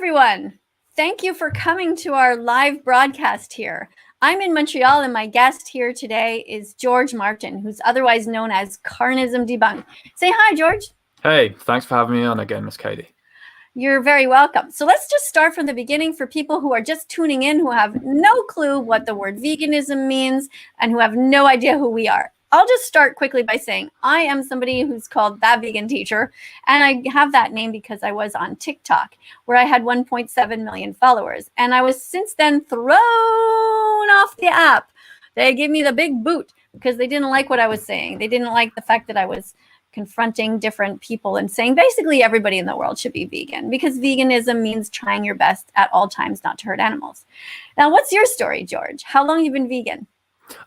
everyone. Thank you for coming to our live broadcast here. I'm in Montreal, and my guest here today is George Martin, who's otherwise known as Carnism Debunked. Say hi, George. Hey, thanks for having me on again, Miss Katie. You're very welcome. So let's just start from the beginning for people who are just tuning in, who have no clue what the word veganism means and who have no idea who we are. I'll just start quickly by saying I am somebody who's called That Vegan Teacher, and I have that name because I was on TikTok, where I had 1.7 million followers, and I was since then thrown off the app. They gave me the big boot because they didn't like what I was saying. They didn't like the fact that I was confronting different people and saying basically everybody in the world should be vegan, because veganism means trying your best at all times not to hurt animals. Now, what's your story, George? How long have you been vegan?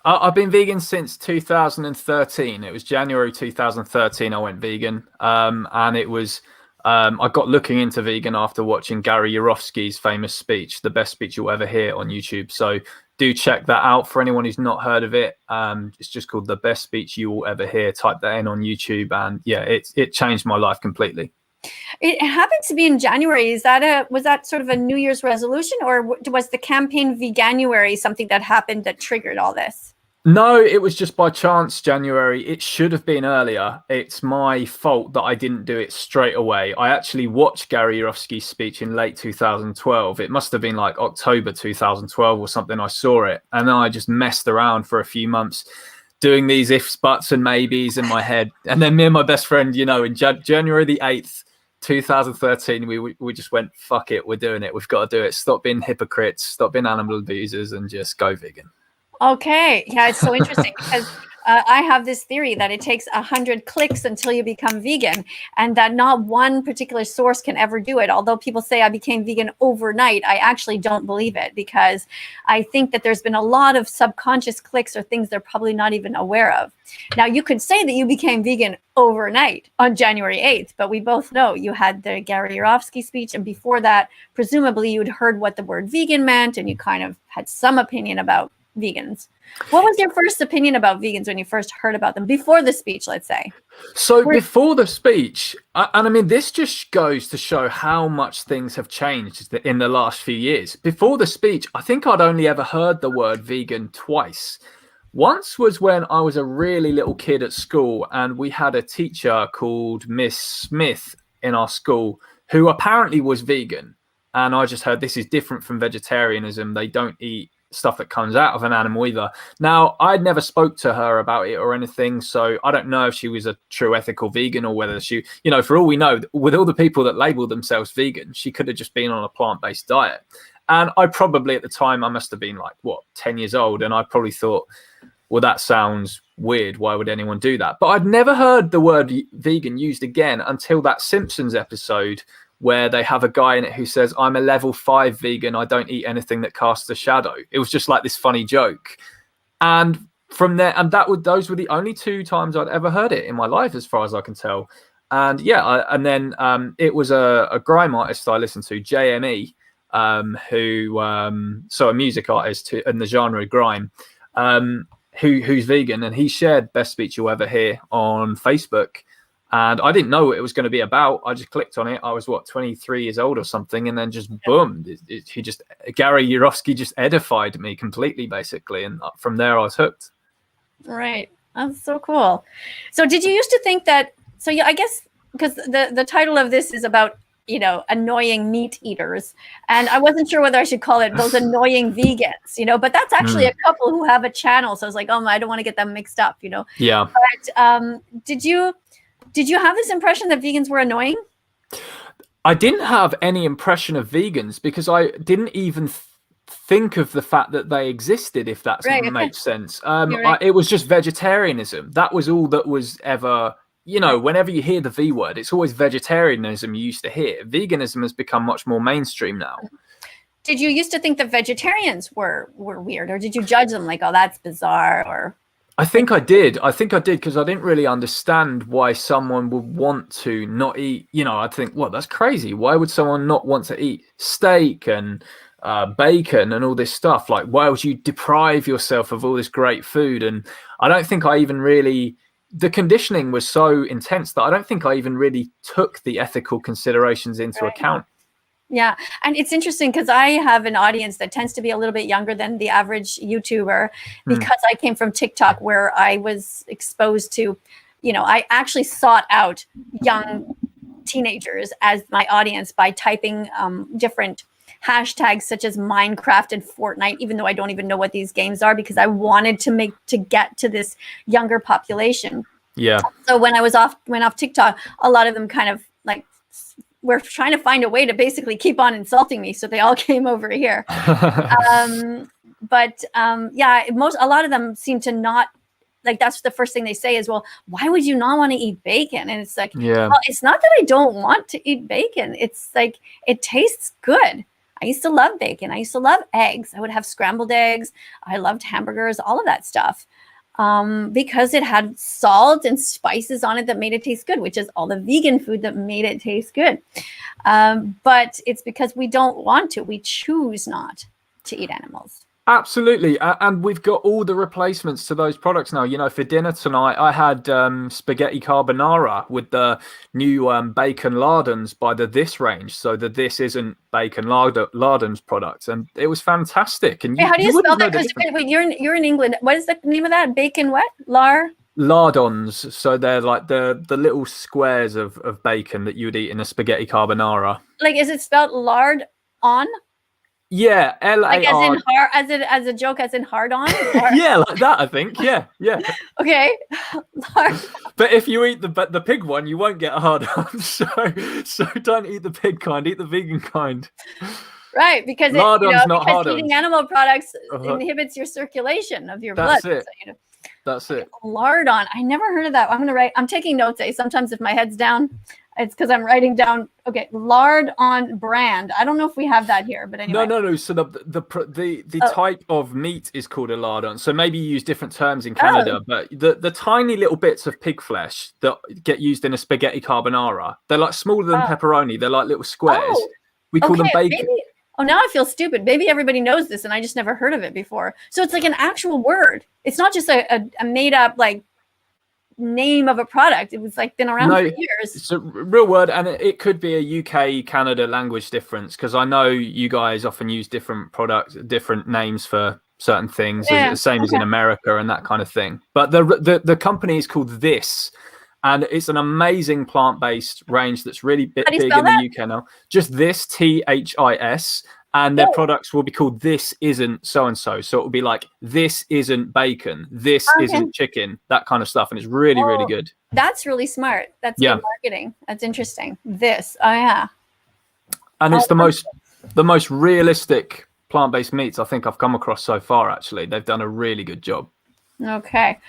I've been vegan since 2013. It was January 2013 I went vegan. And it was, I got looking into vegan after watching Gary Yourofsky's famous speech, the best speech you'll ever hear, on YouTube. So do check that out for anyone who's not heard of it. It's just called The Best Speech You Will Ever Hear. Type that in on YouTube. And yeah, it changed my life completely. It happened to be in January. Was that sort of a New Year's resolution, or was the campaign Veganuary something that happened that triggered all this? No, it was just by chance, January. It should have been earlier. It's my fault that I didn't do it straight away. I actually watched Gary Yourofsky's speech in late 2012. It must have been like October 2012 or something. I saw it, and then I just messed around for a few months doing these ifs, buts, and maybes in my head. And then me and my best friend, in January the 8th, 2013, we just went, fuck it, we're doing it. We've got to do it. Stop being hypocrites, stop being animal abusers, and just go vegan. Okay. Yeah, it's so interesting because I have this theory that it takes 100 clicks until you become vegan, and that not one particular source can ever do it. Although people say I became vegan overnight, I actually don't believe it, because I think that there's been a lot of subconscious clicks or things they're probably not even aware of. Now, you could say that you became vegan overnight on January 8th, but we both know you had the Gary Yourofsky speech, and before that, presumably you'd heard what the word vegan meant, and you kind of had some opinion about vegans. What was your first opinion about vegans when you first heard about them before the speech, let's say? So before the speech, and I mean, this just goes to show how much things have changed in the last few years. Before the speech, I think I'd only ever heard the word vegan twice. Once was when I was a really little kid at school, and we had a teacher called Miss Smith in our school who apparently was vegan. And I just heard, this is different from vegetarianism. They don't eat stuff that comes out of an animal either. Now, I'd never spoke to her about it or anything, so I don't know if she was a true ethical vegan, or whether she, for all we know, with all the people that label themselves vegan, she could have just been on a plant-based diet. And I probably, at the time, I must have been like, 10 years old, and I probably thought, well, that sounds weird. Why would anyone do that? But I'd never heard the word vegan used again until that Simpsons episode, where they have a guy in it who says, I'm a level 5 vegan. I don't eat anything that casts a shadow. It was just like this funny joke. And from there, and those were the only 2 times I'd ever heard it in my life, as far as I can tell. And yeah, and then it was a grime artist I listened to, JME, so a music artist in the genre of grime, who's vegan, and he shared Best Speech You'll Ever Hear on Facebook. And I didn't know what it was going to be about. I just clicked on it. I was 23 years old or something, and then just boom, Gary Yourofsky just edified me completely, basically, and from there I was hooked. Right, that's so cool. So, did you used to think that? So, yeah, I guess because the title of this is about annoying meat eaters, and I wasn't sure whether I should call it those annoying vegans, but that's actually a couple who have a channel. So I was like, I don't want to get them mixed up, Yeah. But did you have this impression that vegans were annoying? I didn't have any impression of vegans because I didn't even think of the fact that they existed, if that makes sense. Right. It was just vegetarianism. That was all that was ever, whenever you hear the V word, it's always vegetarianism you used to hear. Veganism has become much more mainstream now. Did you used to think that vegetarians were weird, or did you judge them like, oh, that's bizarre? Or I think I did because I didn't really understand why someone would want to not eat. I'd think, well, that's crazy. Why would someone not want to eat steak and bacon and all this stuff? Like, why would you deprive yourself of all this great food? And I don't think I even really, the conditioning was so intense that I don't think I even really took the ethical considerations into account. Yeah. And it's interesting because I have an audience that tends to be a little bit younger than the average YouTuber because I came from TikTok, where I was exposed to, I actually sought out young teenagers as my audience by typing different hashtags such as Minecraft and Fortnite, even though I don't even know what these games are, because I wanted to get to this younger population. Yeah. So when I went off TikTok, a lot of them kind of like were trying to find a way to basically keep on insulting me. So they all came over here. But yeah, a lot of them seem to not, like, that's the first thing they say is, well, why would you not want to eat bacon? And it's like, Yeah. well, it's not that I don't want to eat bacon. It's like, it tastes good. I used to love bacon. I used to love eggs. I would have scrambled eggs. I loved hamburgers, all of that stuff. Because it had salt and spices on it that made it taste good, which is all the vegan food that made it taste good. But it's because we don't want to. We choose not to eat animals. Absolutely. And we've got all the replacements to those products now. For dinner tonight, I had spaghetti carbonara with the new bacon lardons by the This range. So the This Isn't Bacon lardons product. And it was fantastic. And how do you spell that? Because you're in England. What is the name of that? Bacon what? Lardons. So they're like the little squares of bacon that you would eat in a spaghetti carbonara. Like, is it spelled lard on? Yeah, L-A-R. Like as a joke, as in hard on? Yeah, like that, I think. Yeah. Okay. But if you eat the pig one, you won't get a hard on. So don't eat the pig kind, eat the vegan kind. Right, because eating animal products inhibits your circulation of your blood. That's it. That's it. Lardon. I never heard of that. I'm taking notes. Sometimes if my head's down, it's because I'm writing down. Okay, lard on brand. I don't know if we have that here, but anyway. No. So the type of meat is called a lardon. So maybe you use different terms in Canada, but the tiny little bits of pig flesh that get used in a spaghetti carbonara, they're like smaller than pepperoni. They're like little squares. We call them bacon. Now I feel stupid. Maybe everybody knows this, and I just never heard of it before. So it's like an actual word. It's not just a made up name of a product. It was been around for years. It's a real word, and it could be a UK Canada language difference, because I know you guys often use different names for certain things, the same as in America and that kind of thing. But the company is called This, and it's an amazing plant-based range that's really big in the UK now. Just This, THIS. And their products will be called This Isn't So-and-so. So it will be like, this isn't bacon. This isn't chicken. That kind of stuff. And it's really, really good. That's really smart. That's good marketing. That's interesting. This. Oh, yeah. And it's the most realistic plant-based meats I think I've come across so far, actually. They've done a really good job. Okay.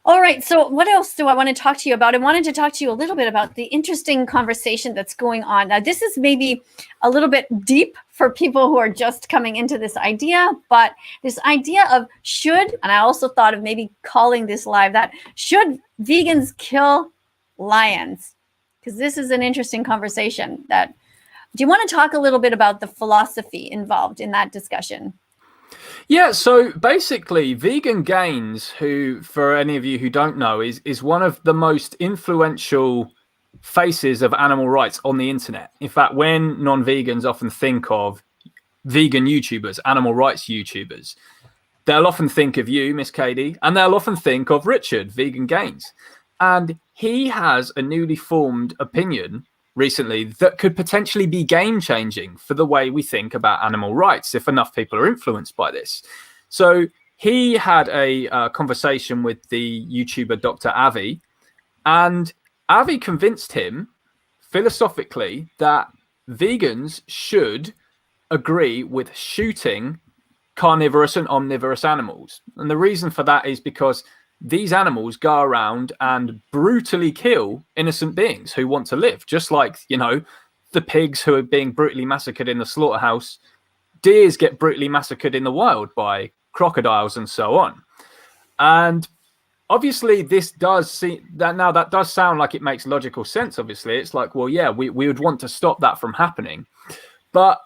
All right. So what else do I want to talk to you about? I wanted to talk to you a little bit about the interesting conversation that's going on. Now, this is maybe a little bit deep for people who are just coming into this idea, but this idea of and I also thought of maybe calling this live that, should vegans kill lions? Because this is an interesting conversation. Do you want to talk a little bit about the philosophy involved in that discussion? Yeah, so basically, Vegan Gains, who, for any of you who don't know, is one of the most influential faces of animal rights on the internet. In fact, when non-vegans often think of vegan YouTubers, animal rights YouTubers, they'll often think of you, Miss Katie, and they'll often think of Richard, Vegan Gains. And he has a newly formed opinion recently that could potentially be game-changing for the way we think about animal rights if enough people are influenced by this. So he had a conversation with the YouTuber Dr. Avi, and Avi convinced him philosophically that vegans should agree with shooting carnivorous and omnivorous animals. And the reason for that is because these animals go around and brutally kill innocent beings who want to live, just like, the pigs who are being brutally massacred in the slaughterhouse. Deers get brutally massacred in the wild by crocodiles and so on. And obviously this does that does sound like it makes logical sense. Obviously, it's like, well, yeah, we would want to stop that from happening. But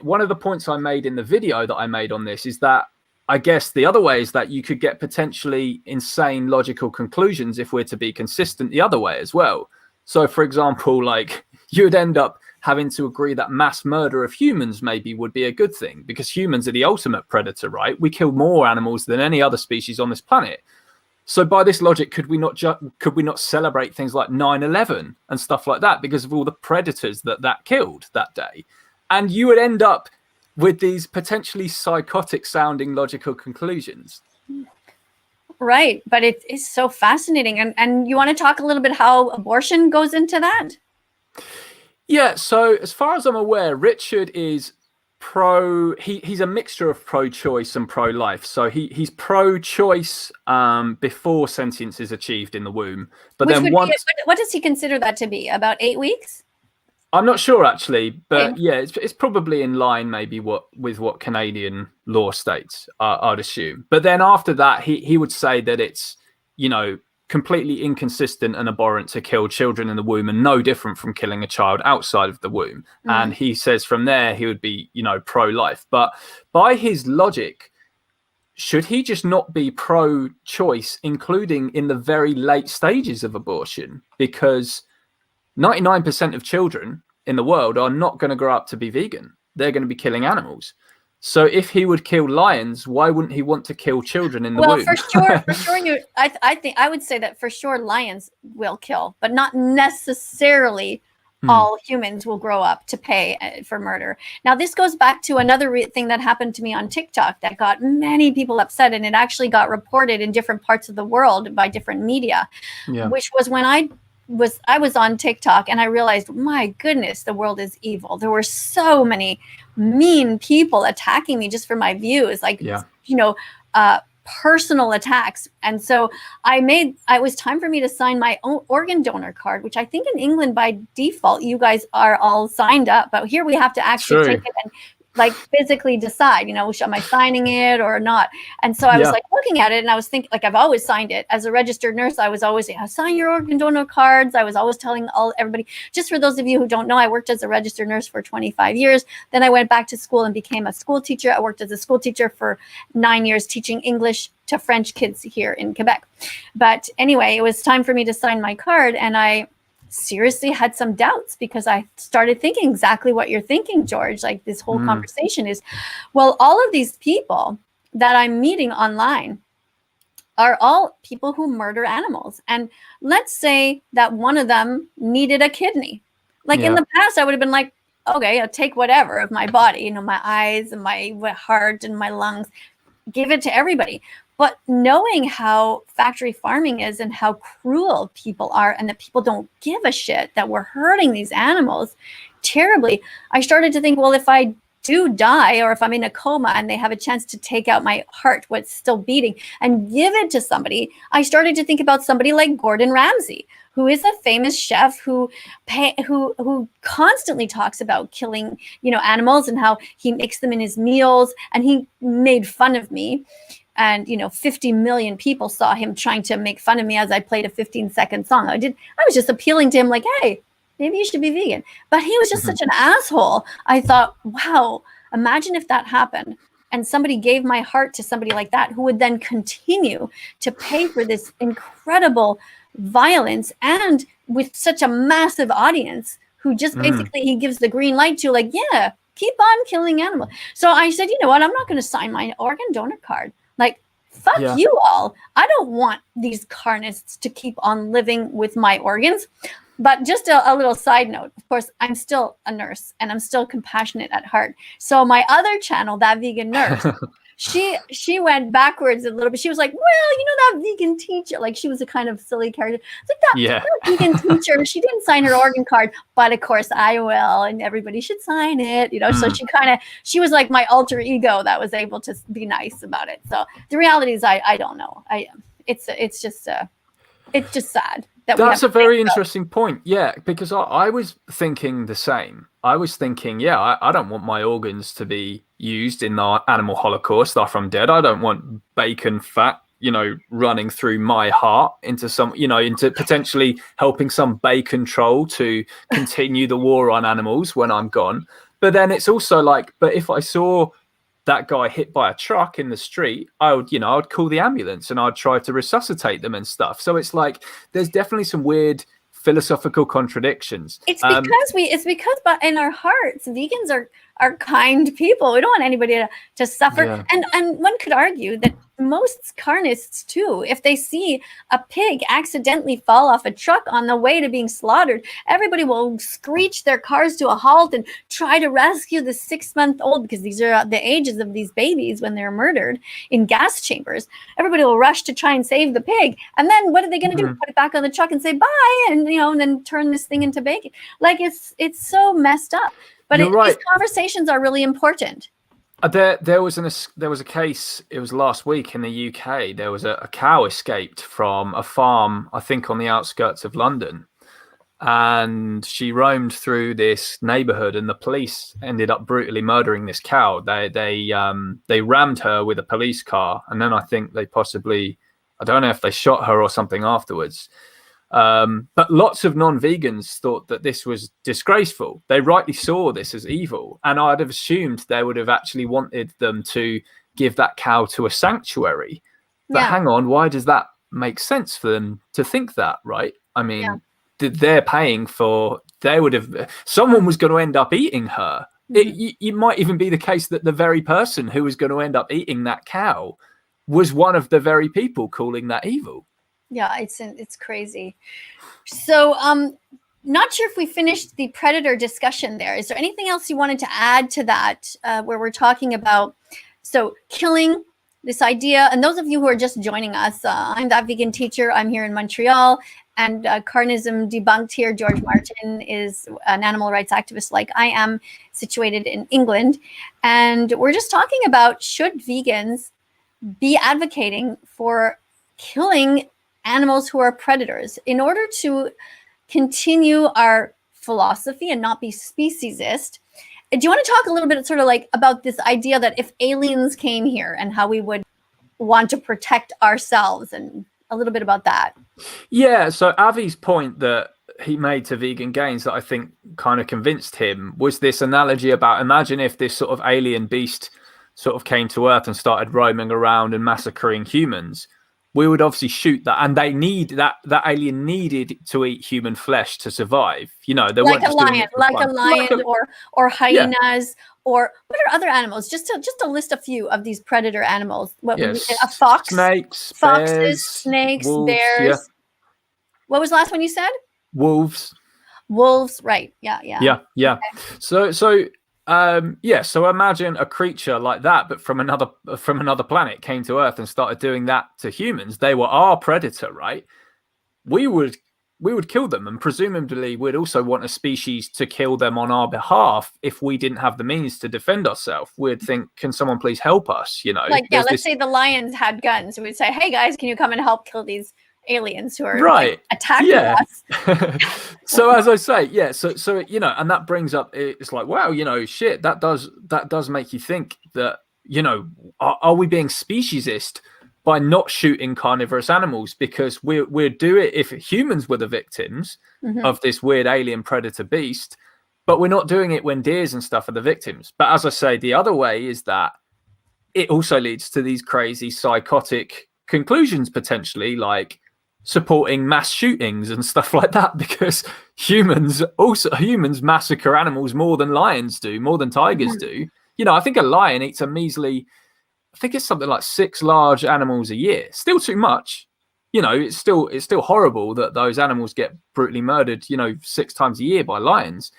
one of the points I made in the video that I made on this is that I guess the other way is that you could get potentially insane logical conclusions if we're to be consistent the other way as well. So, for example, you would end up having to agree that mass murder of humans maybe would be a good thing, because humans are the ultimate predator, right? We kill more animals than any other species on this planet. So by this logic, could we not celebrate things like 9/11 and stuff like that because of all the predators that killed that day? And you would end up with these potentially psychotic sounding logical conclusions. Right. But it is so fascinating. And you want to talk a little bit how abortion goes into that? Yeah. So as far as I'm aware, Richard is he's a mixture of pro-choice and pro-life. So he's pro-choice before sentience is achieved in the womb. But Which then would once... what does he consider that to be? About 8 weeks? I'm not sure actually, but Okay. yeah, it's probably in line maybe with what Canadian law states, I'd assume. But then after that, he would say that it's, completely inconsistent and abhorrent to kill children in the womb and no different from killing a child outside of the womb. And he says from there he would be, pro-life. But by his logic, should he just not be pro-choice, including in the very late stages of abortion? Because 99% of children in the world are not going to grow up to be vegan. They're going to be killing animals. So if he would kill lions, why wouldn't he want to kill children in the womb? Well, for sure, I think I would say that for sure lions will kill, but not necessarily all humans will grow up to pay for murder. Now, this goes back to another thing that happened to me on TikTok that got many people upset, and it actually got reported in different parts of the world by different media, which was when I was on TikTok and I realized, my goodness, the world is evil. There were so many mean people attacking me just for my views, like, personal attacks. And so it was time for me to sign my own organ donor card, which I think in England by default, you guys are all signed up, but here we have to actually take it and physically decide, am I signing it or not? And so I was looking at it and I was thinking, I've always signed it as a registered nurse. I was always saying, sign your organ donor cards. I was always telling everybody, just for those of you who don't know, I worked as a registered nurse for 25 years. Then I went back to school and became a school teacher. I worked as a school teacher for 9 years, teaching English to French kids here in Quebec. But anyway, it was time for me to sign my card. And I seriously had some doubts because I started thinking exactly what you're thinking, George. Like, this whole conversation is, well, all of these people that I'm meeting online are all people who murder animals. And let's say that one of them needed a kidney. In the past, I would have been like, okay, I'll take whatever of my body, my eyes and my heart and my lungs, give it to everybody. But knowing how factory farming is and how cruel people are and that people don't give a shit, that we're hurting these animals terribly, I started to think, well, if I do die or if I'm in a coma and they have a chance to take out my heart, what's still beating, and give it to somebody, I started to think about somebody like Gordon Ramsay, who is a famous chef who constantly talks about killing, animals and how he makes them in his meals. And he made fun of me. And, 50 million people saw him trying to make fun of me as I played a 15-second song. I was just appealing to him like, hey, maybe you should be vegan. But he was just such an asshole. I thought, wow, imagine if that happened and somebody gave my heart to somebody like that, who would then continue to pay for this incredible violence, and with such a massive audience who just basically he gives the green light to, like, yeah, keep on killing animals. So I said, you know what? I'm not going to sign my organ donor card. Like, fuck you all. I don't want these carnists to keep on living with my organs. But just a little side note, of course, I'm still a nurse and I'm still compassionate at heart. So my other channel, That Vegan Nurse, she went backwards a little bit. She was like, well, that vegan teacher, like, she was a kind of silly character. It's like that vegan teacher, she didn't sign her organ card, but of course I will, and everybody should sign it, So she was like my alter ego that was able to be nice about it. So the reality is I don't know. It's just sad. That's a very interesting point. Yeah, because I was thinking the same. I was thinking, I don't want my organs to be used in the animal holocaust after I'm dead. I don't want bacon fat, running through my heart into into potentially helping some bacon troll to continue the war on animals when I'm gone. But then it's also like, but if I saw that guy hit by a truck in the street, I'd call the ambulance and I'd try to resuscitate them and stuff. So it's like, there's definitely some weird philosophical contradictions. It's because but in our hearts, vegans are kind people. We don't want anybody to suffer. Yeah. And one could argue that most carnists too, if they see a pig accidentally fall off a truck on the way to being slaughtered, everybody will screech their cars to a halt and try to rescue the 6-month-old, because these are the ages of these babies when they're murdered in gas chambers. Everybody will rush to try and save the pig. And then what are they going to do? Put it back on the truck and say bye, and and then turn this thing into bacon. Like it's so messed up. But these conversations are really important. There was a case, it was last week in the UK. There was a cow escaped from a farm, I think on the outskirts of London, and she roamed through this neighborhood, and the police ended up brutally murdering this cow. They rammed her with a police car, and then I think they possibly, I don't know if they shot her or something afterwards. But lots of non-vegans thought that this was disgraceful. They rightly saw this as evil, and I'd have assumed they would have actually wanted them to give that cow to a sanctuary. But hang on, why does that make sense for them to think that, right? I mean, they're paying for, someone was going to end up eating her. It might even be the case that the very person who was going to end up eating that cow was one of the very people calling that evil. Yeah, it's crazy. So, not sure if we finished the predator discussion there. Is there anything else you wanted to add to that, where we're talking about, so killing, this idea, and those of you who are just joining us, I'm That Vegan Teacher. I'm here in Montreal, and Carnism Debunked here. George Martin is an animal rights activist like I am, situated in England. And we're just talking about, should vegans be advocating for killing animals who are predators in order to continue our philosophy and not be speciesist? Do you want to talk a little bit sort of like about this idea that if aliens came here and how we would want to protect ourselves, and a little bit about that? Yeah, so Avi's point that he made to Vegan Gains that I think kind of convinced him was this analogy about, imagine if this sort of alien beast sort of came to Earth and started roaming around and massacring humans. We would obviously shoot that, and they need that alien needed to eat human flesh to survive. They like weren't a lion, or hyenas, or what are other animals? Just to list a few of these predator animals. A fox, snakes, foxes, bears, snakes, wolves, bears. Yeah. What was the last one you said? Wolves, right? Yeah. Okay. So imagine a creature like that, but from another planet, came to Earth and started doing that to humans. They were our predator, right? We would kill them, and presumably we'd also want a species to kill them on our behalf if we didn't have the means to defend ourselves. We'd think, can someone please help us? Let's say the lions had guns. We'd say, hey guys, can you come and help kill these aliens who are attacking us? So as I say, so and that brings up, it's like, wow, shit, that does make you think that, are we being speciesist by not shooting carnivorous animals? Because we'd do it if humans were the victims of this weird alien predator beast, but we're not doing it when deers and stuff are the victims. But as I say, the other way is that it also leads to these crazy psychotic conclusions, potentially, like supporting mass shootings and stuff like that, because humans massacre animals more than lions do, more than tigers do. I think a lion eats a measly, I think it's something like 6 large animals a year. Still too much. It's still horrible that those animals get brutally murdered, 6 times a year by lions.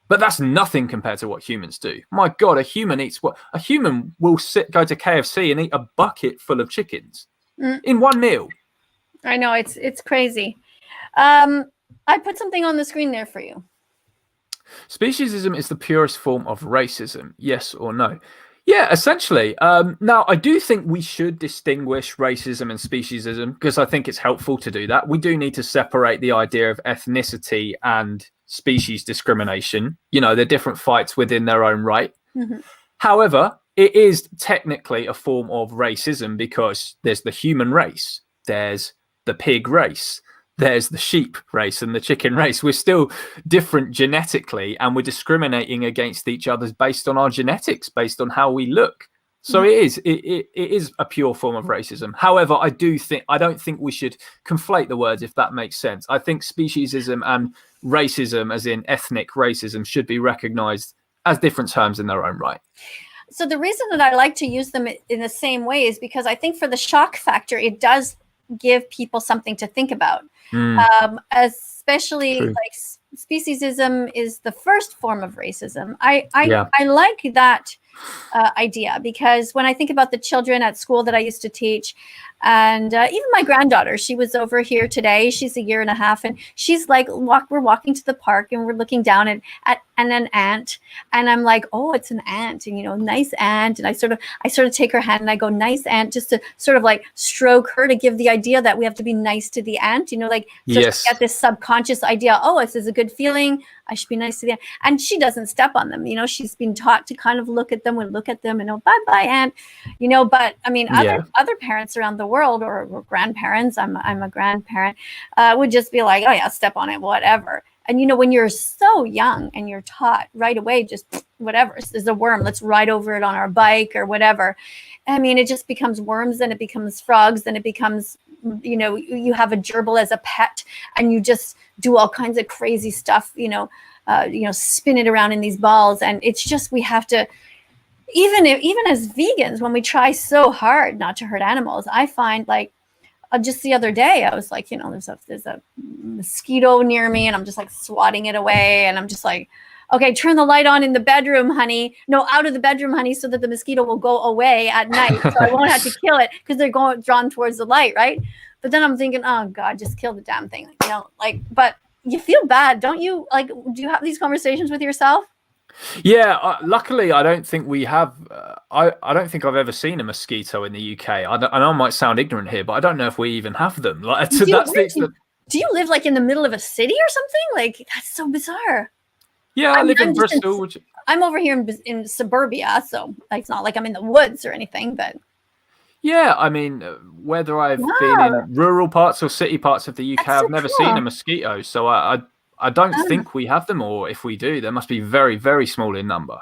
But that's nothing compared to what humans do. My God, a human will go to KFC and eat a bucket full of chickens in one meal. I know, it's crazy. I put something on the screen there for you. Speciesism is the purest form of racism, yes or no? Yeah, essentially. Now, I do think we should distinguish racism and speciesism, because I think it's helpful to do that. We do need to separate the idea of ethnicity and species discrimination. They're different fights within their own right. However, it is technically a form of racism, because there's the human race, there's the pig race, there's the sheep race and the chicken race. We're still different genetically, and we're discriminating against each other based on our genetics, based on how we look. So it is a pure form of racism. However, I don't think we should conflate the words, if that makes sense. I think speciesism and racism, as in ethnic racism, should be recognized as different terms in their own right. So the reason that I like to use them in the same way is because I think for the shock factor, it does give people something to think about. Especially True. like speciesism is the first form of racism. I like that idea, because when I think about the children at school that I used to teach, and even my granddaughter, she was over here today. She's 1.5 years, and she's like, we're walking to the park, and we're looking down at an ant, and I'm like, oh, it's an ant, and nice ant, and I sort of take her hand and I go, nice ant, just to sort of like stroke her, to give the idea that we have to be nice to the ant, like yes, get this subconscious idea, oh, this is a good feeling, I should be nice to the ant. And she doesn't step on them, she's been taught to kind of look at them and bye ant, but I mean, other parents around the world, or grandparents, I'm a grandparent, would just be like, oh yeah, step on it, whatever. And when you're so young and you're taught right away, just whatever, there's a worm, let's ride over it on our bike or whatever. I mean, it just becomes worms, then it becomes frogs, then it becomes, you have a gerbil as a pet, and you just do all kinds of crazy stuff, spin it around in these balls. And it's just, we have to, even as vegans, when we try so hard not to hurt animals, I find, like, just the other day, I was like, there's a mosquito near me, and I'm just like swatting it away, and I'm just like, okay, turn the light on in the bedroom, honey. No, out of the bedroom, honey, so that the mosquito will go away at night, so I won't have to kill it, because they're drawn towards the light, right? But then I'm thinking, oh God, just kill the damn thing, but you feel bad, don't you? Like, do you have these conversations with yourself? Yeah, luckily I don't think we have. I don't think I've ever seen a mosquito in the UK. I know I might sound ignorant here, but I don't know if we even have them. Like, do you live like in the middle of a city or something? Like, that's so bizarre. Yeah, I live in Bristol. I'm over here in suburbia, so it's not like I'm in the woods or anything, but. Yeah, I mean, whether I've been in rural parts or city parts of the UK, I've never seen a mosquito. So I don't think we have them, or if we do, they must be very, very small in number.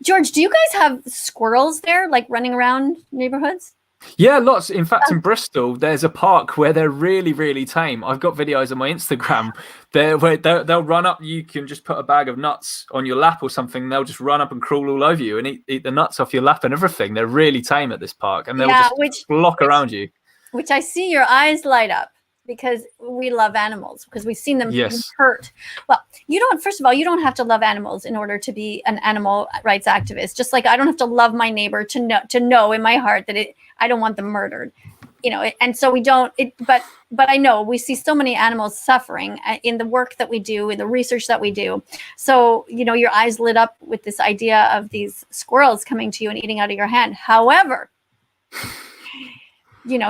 George, do you guys have squirrels there, like running around neighborhoods? Yeah, lots. In fact, in Bristol, there's a park where they're really, really tame. I've got videos on my Instagram where they'll run up. You can just put a bag of nuts on your lap or something. And they'll just run up and crawl all over you and eat the nuts off your lap and everything. They're really tame at this park, and they'll just flock around you. Which I see your eyes light up, because we love animals, because we've seen them hurt. Well, first of all, you don't have to love animals in order to be an animal rights activist. Just like I don't have to love my neighbor to know in my heart that I don't want them murdered, and so we don't, but I know we see so many animals suffering in the work that we do, in the research that we do. So, your eyes lit up with this idea of these squirrels coming to you and eating out of your hand. However,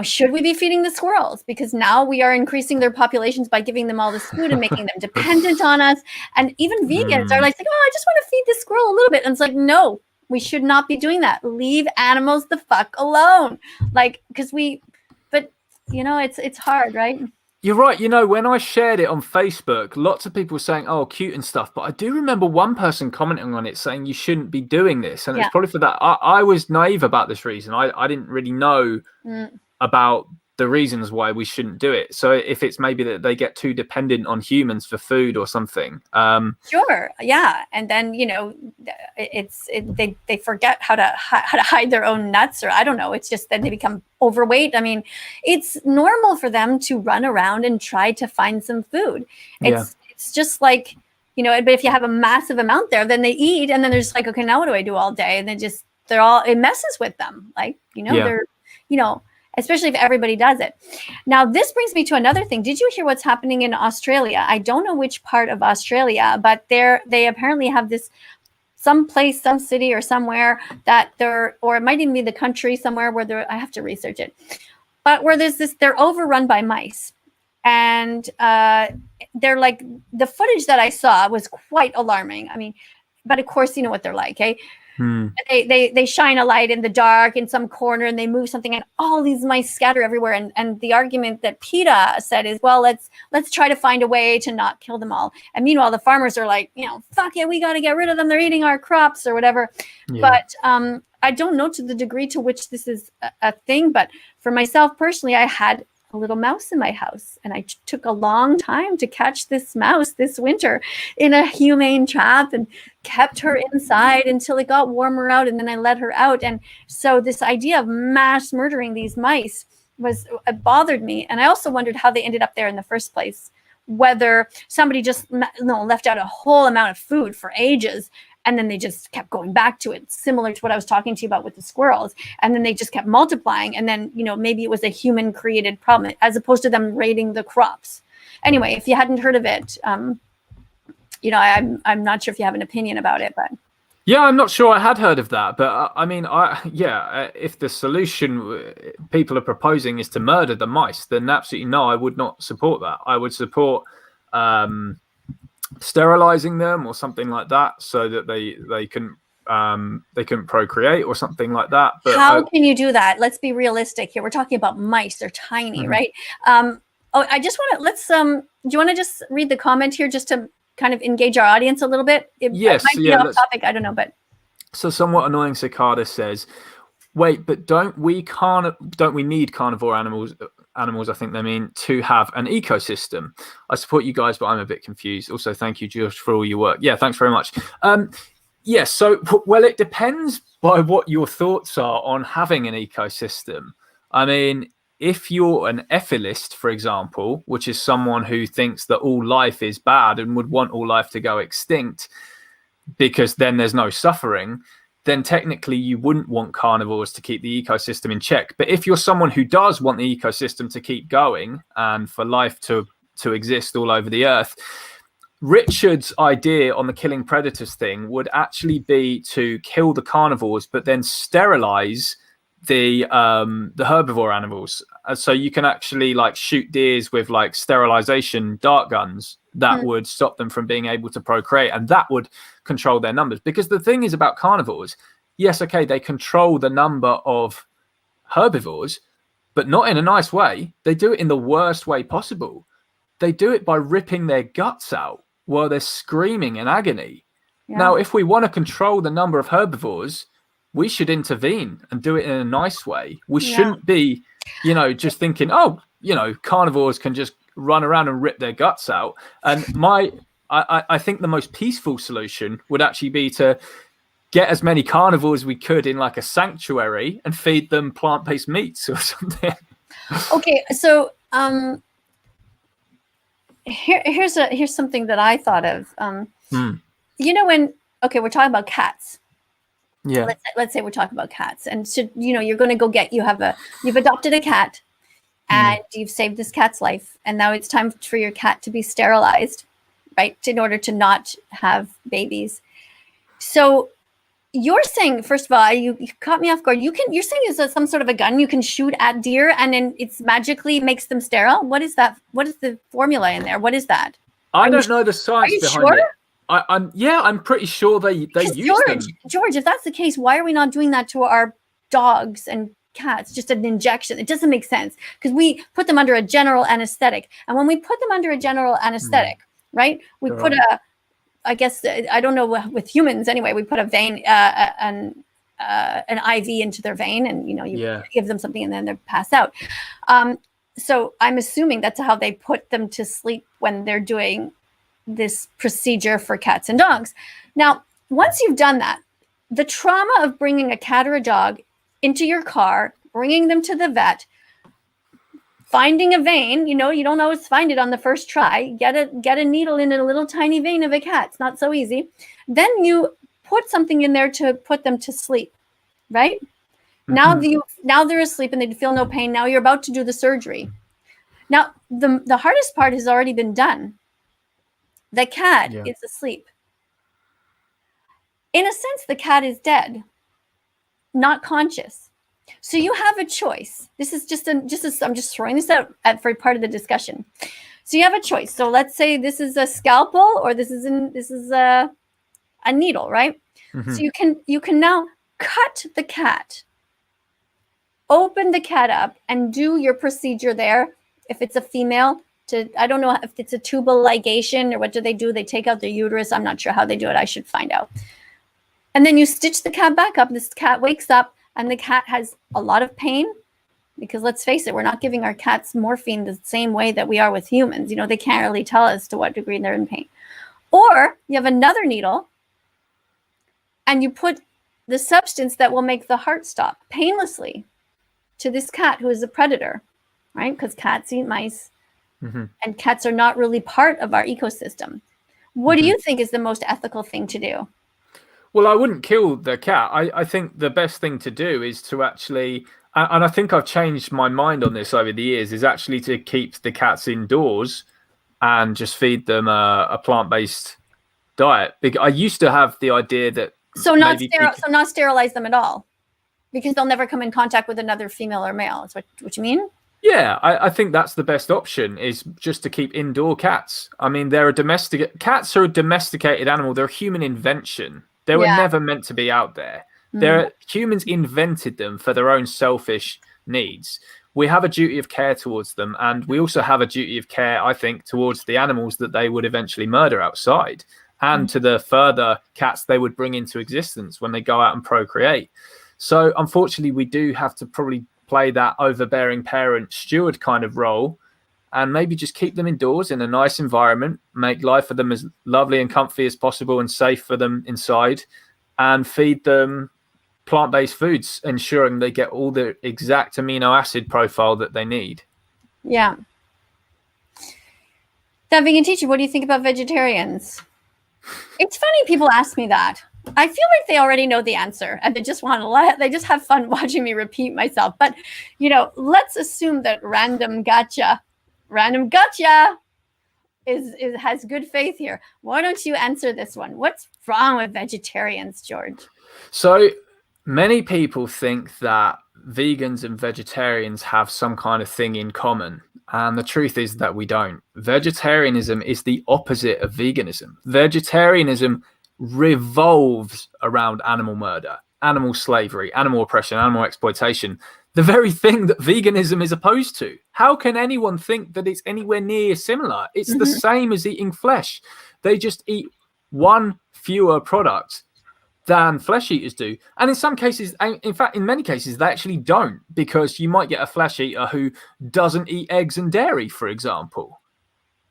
should we be feeding the squirrels? Because now we are increasing their populations by giving them all this food and making them dependent on us. And even vegans are like, oh, I just want to feed the squirrel a little bit. And it's like, no, we should not be doing that. Leave animals the fuck alone. Like, because it's hard, right? You're right. When I shared it on Facebook, lots of people were saying, oh, cute and stuff. But I do remember one person commenting on it saying you shouldn't be doing this. And it's probably for that. I was naive about this reason. I didn't really know about the reasons why we shouldn't do it. So if it's maybe that they get too dependent on humans for food or something. Sure. Yeah. And then, they forget how to hide their own nuts, or I don't know. It's just that they become overweight. I mean, it's normal for them to run around and try to find some food. It's just like, but if you have a massive amount there, then they eat, and then they're just like, okay, now what do I do all day? And it messes with them. Like, they're, especially if everybody does it. Now, this brings me to another thing. Did you hear what's happening in Australia? I don't know which part of Australia, but they apparently have this some city or somewhere that or it might even be the country somewhere where I have to research it, but where they're overrun by mice. And they're like, the footage that I saw was quite alarming. I mean, but of course, you know what they're like, eh? Hmm. They shine a light in the dark in some corner and they move something and all these mice scatter everywhere. And the argument that PETA said is, well, let's try to find a way to not kill them all. And meanwhile, the farmers are like, fuck it, we got to get rid of them. They're eating our crops or whatever. Yeah. But I don't know to the degree to which this is a thing. But for myself personally, I had a little mouse in my house, and I took a long time to catch this mouse this winter in a humane trap and kept her inside until it got warmer out, and then I let her out. And so this idea of mass murdering these mice bothered me, and I also wondered how they ended up there in the first place, whether somebody just left out a whole amount of food for ages and then they just kept going back to it, similar to what I was talking to you about with the squirrels. And then they just kept multiplying. And then, maybe it was a human created problem as opposed to them raiding the crops. Anyway, if you hadn't heard of it, I'm not sure if you have an opinion about it, but. Yeah, I'm not sure I had heard of that. But if the solution people are proposing is to murder the mice, then absolutely no, I would not support that. I would support sterilizing them or something like that, so that they can procreate or something like that. But how can you do that? Let's be realistic here. We're talking about mice; they're tiny, right? I just want to do you want to just read the comment here just to kind of engage our audience a little bit? It might be off topic. I don't know, but so somewhat annoying. Cicada says, "Wait, but don't we need carnivore animals? I think they mean to have an ecosystem. I support you guys, but I'm a bit confused. Also, thank you, Josh, for all your work." Yeah, thanks very much. Yes, so, well, it depends by what your thoughts are on having an ecosystem. I mean, if you're an ethicist, for example, which is someone who thinks that all life is bad and would want all life to go extinct because then there's no suffering, then technically you wouldn't want carnivores to keep the ecosystem in check. But if you're someone who does want the ecosystem to keep going and for life to exist all over the earth, Richard's idea on the killing predators thing would actually be to kill the carnivores, but then sterilize the herbivore animals. So you can actually shoot deers with sterilization dart guns that would stop them from being able to procreate, and that would control their numbers. Because the thing is about carnivores, yes, okay, they control the number of herbivores, but not in a nice way. They do it in the worst way possible. They do it by ripping their guts out while they're screaming in agony. Yeah. Now, if we want to control the number of herbivores, we should intervene and do it in a nice way. We shouldn't be, just thinking, carnivores can just run around and rip their guts out. And I think the most peaceful solution would actually be to get as many carnivores as we could in a sanctuary and feed them plant-based meats or something. Okay, so here's something that I thought of. We're talking about cats. Yeah. Let's say we're talking about cats, and so you're going to go you've adopted a cat, and you've saved this cat's life, and now it's time for your cat to be sterilized, right? In order to not have babies. So you're saying, first of all, you caught me off guard. You're saying it's some sort of a gun you can shoot at deer, and then it's magically makes them sterile. What is that? What is the formula in there? What is that? I don't know the science behind it. I'm pretty sure they use them. George, if that's the case, why are we not doing that to our dogs and cats? Just an injection. It doesn't make sense because we put them under a general anesthetic, and when we put them under a general anesthetic, right? We put I guess I don't know with humans anyway. We put a vein, an IV into their vein, and you give them something, and then they pass out. So I'm assuming that's how they put them to sleep when they're doing this procedure for cats and dogs. Now, once you've done that, the trauma of bringing a cat or a dog into your car, bringing them to the vet, finding a vein, you don't always find it on the first try. Get a needle in a little tiny vein of a cat. It's not so easy. Then you put something in there to put them to sleep, right? Mm-hmm. Now they're asleep and they feel no pain. Now you're about to do the surgery. Now the hardest part has already been done. The cat is asleep. In a sense, the cat is dead, not conscious. So you have a choice. This is I'm just throwing this out for part of the discussion. So you have a choice. So let's say this is a scalpel, or this is a a needle, right? Mm-hmm. So you can now cut the cat, open the cat up, and do your procedure there. If it's a female, I don't know if it's a tubal ligation or what do they do? They take out the uterus. I'm not sure how they do it. I should find out. And then you stitch the cat back up. This cat wakes up, and the cat has a lot of pain because let's face it, we're not giving our cats morphine the same way that we are with humans. You know, they can't really tell us to what degree they're in pain. Or you have another needle, and you put the substance that will make the heart stop painlessly to this cat who is a predator, right? Because cats eat mice, and cats are not really part of our ecosystem. What do you think is the most ethical thing to do? Well, I wouldn't kill the cat. I think the best thing to do is to actually, and I think I've changed my mind on this over the years, is actually to keep the cats indoors and just feed them a plant-based diet. I used to have the idea that not sterilize them at all, because they'll never come in contact with another female or male. Is what you mean? Yeah, I think that's the best option, is just to keep indoor cats. I mean, cats are a domesticated animal. They're a human invention. They were never meant to be out there. Humans invented them for their own selfish needs. We have a duty of care towards them, and we also have a duty of care, I think, towards the animals that they would eventually murder outside, and to the further cats they would bring into existence when they go out and procreate. So unfortunately, we do have to probably play that overbearing parent steward kind of role, and maybe just keep them indoors in a nice environment, make life for them as lovely and comfy as possible and safe for them inside, and feed them plant-based foods, ensuring they get all the exact amino acid profile that they need. Yeah. That vegan teacher, what do you think about vegetarians? It's funny people ask me that. I feel like they already know the answer and they just have fun watching me repeat myself. But, let's assume that random gotcha has good faith here. Why don't you answer this one? What's wrong with vegetarians, George? So many people think that vegans and vegetarians have some kind of thing in common. And the truth is that we don't. Vegetarianism is the opposite of veganism. Vegetarianism revolves around animal murder, animal slavery, animal oppression, animal exploitation, the very thing that veganism is opposed to. How can anyone think that it's anywhere near similar? It's the same as eating flesh. They just eat one fewer product than flesh eaters do. And in some cases, in fact, in many cases, they actually don't, because you might get a flesh eater who doesn't eat eggs and dairy, for example.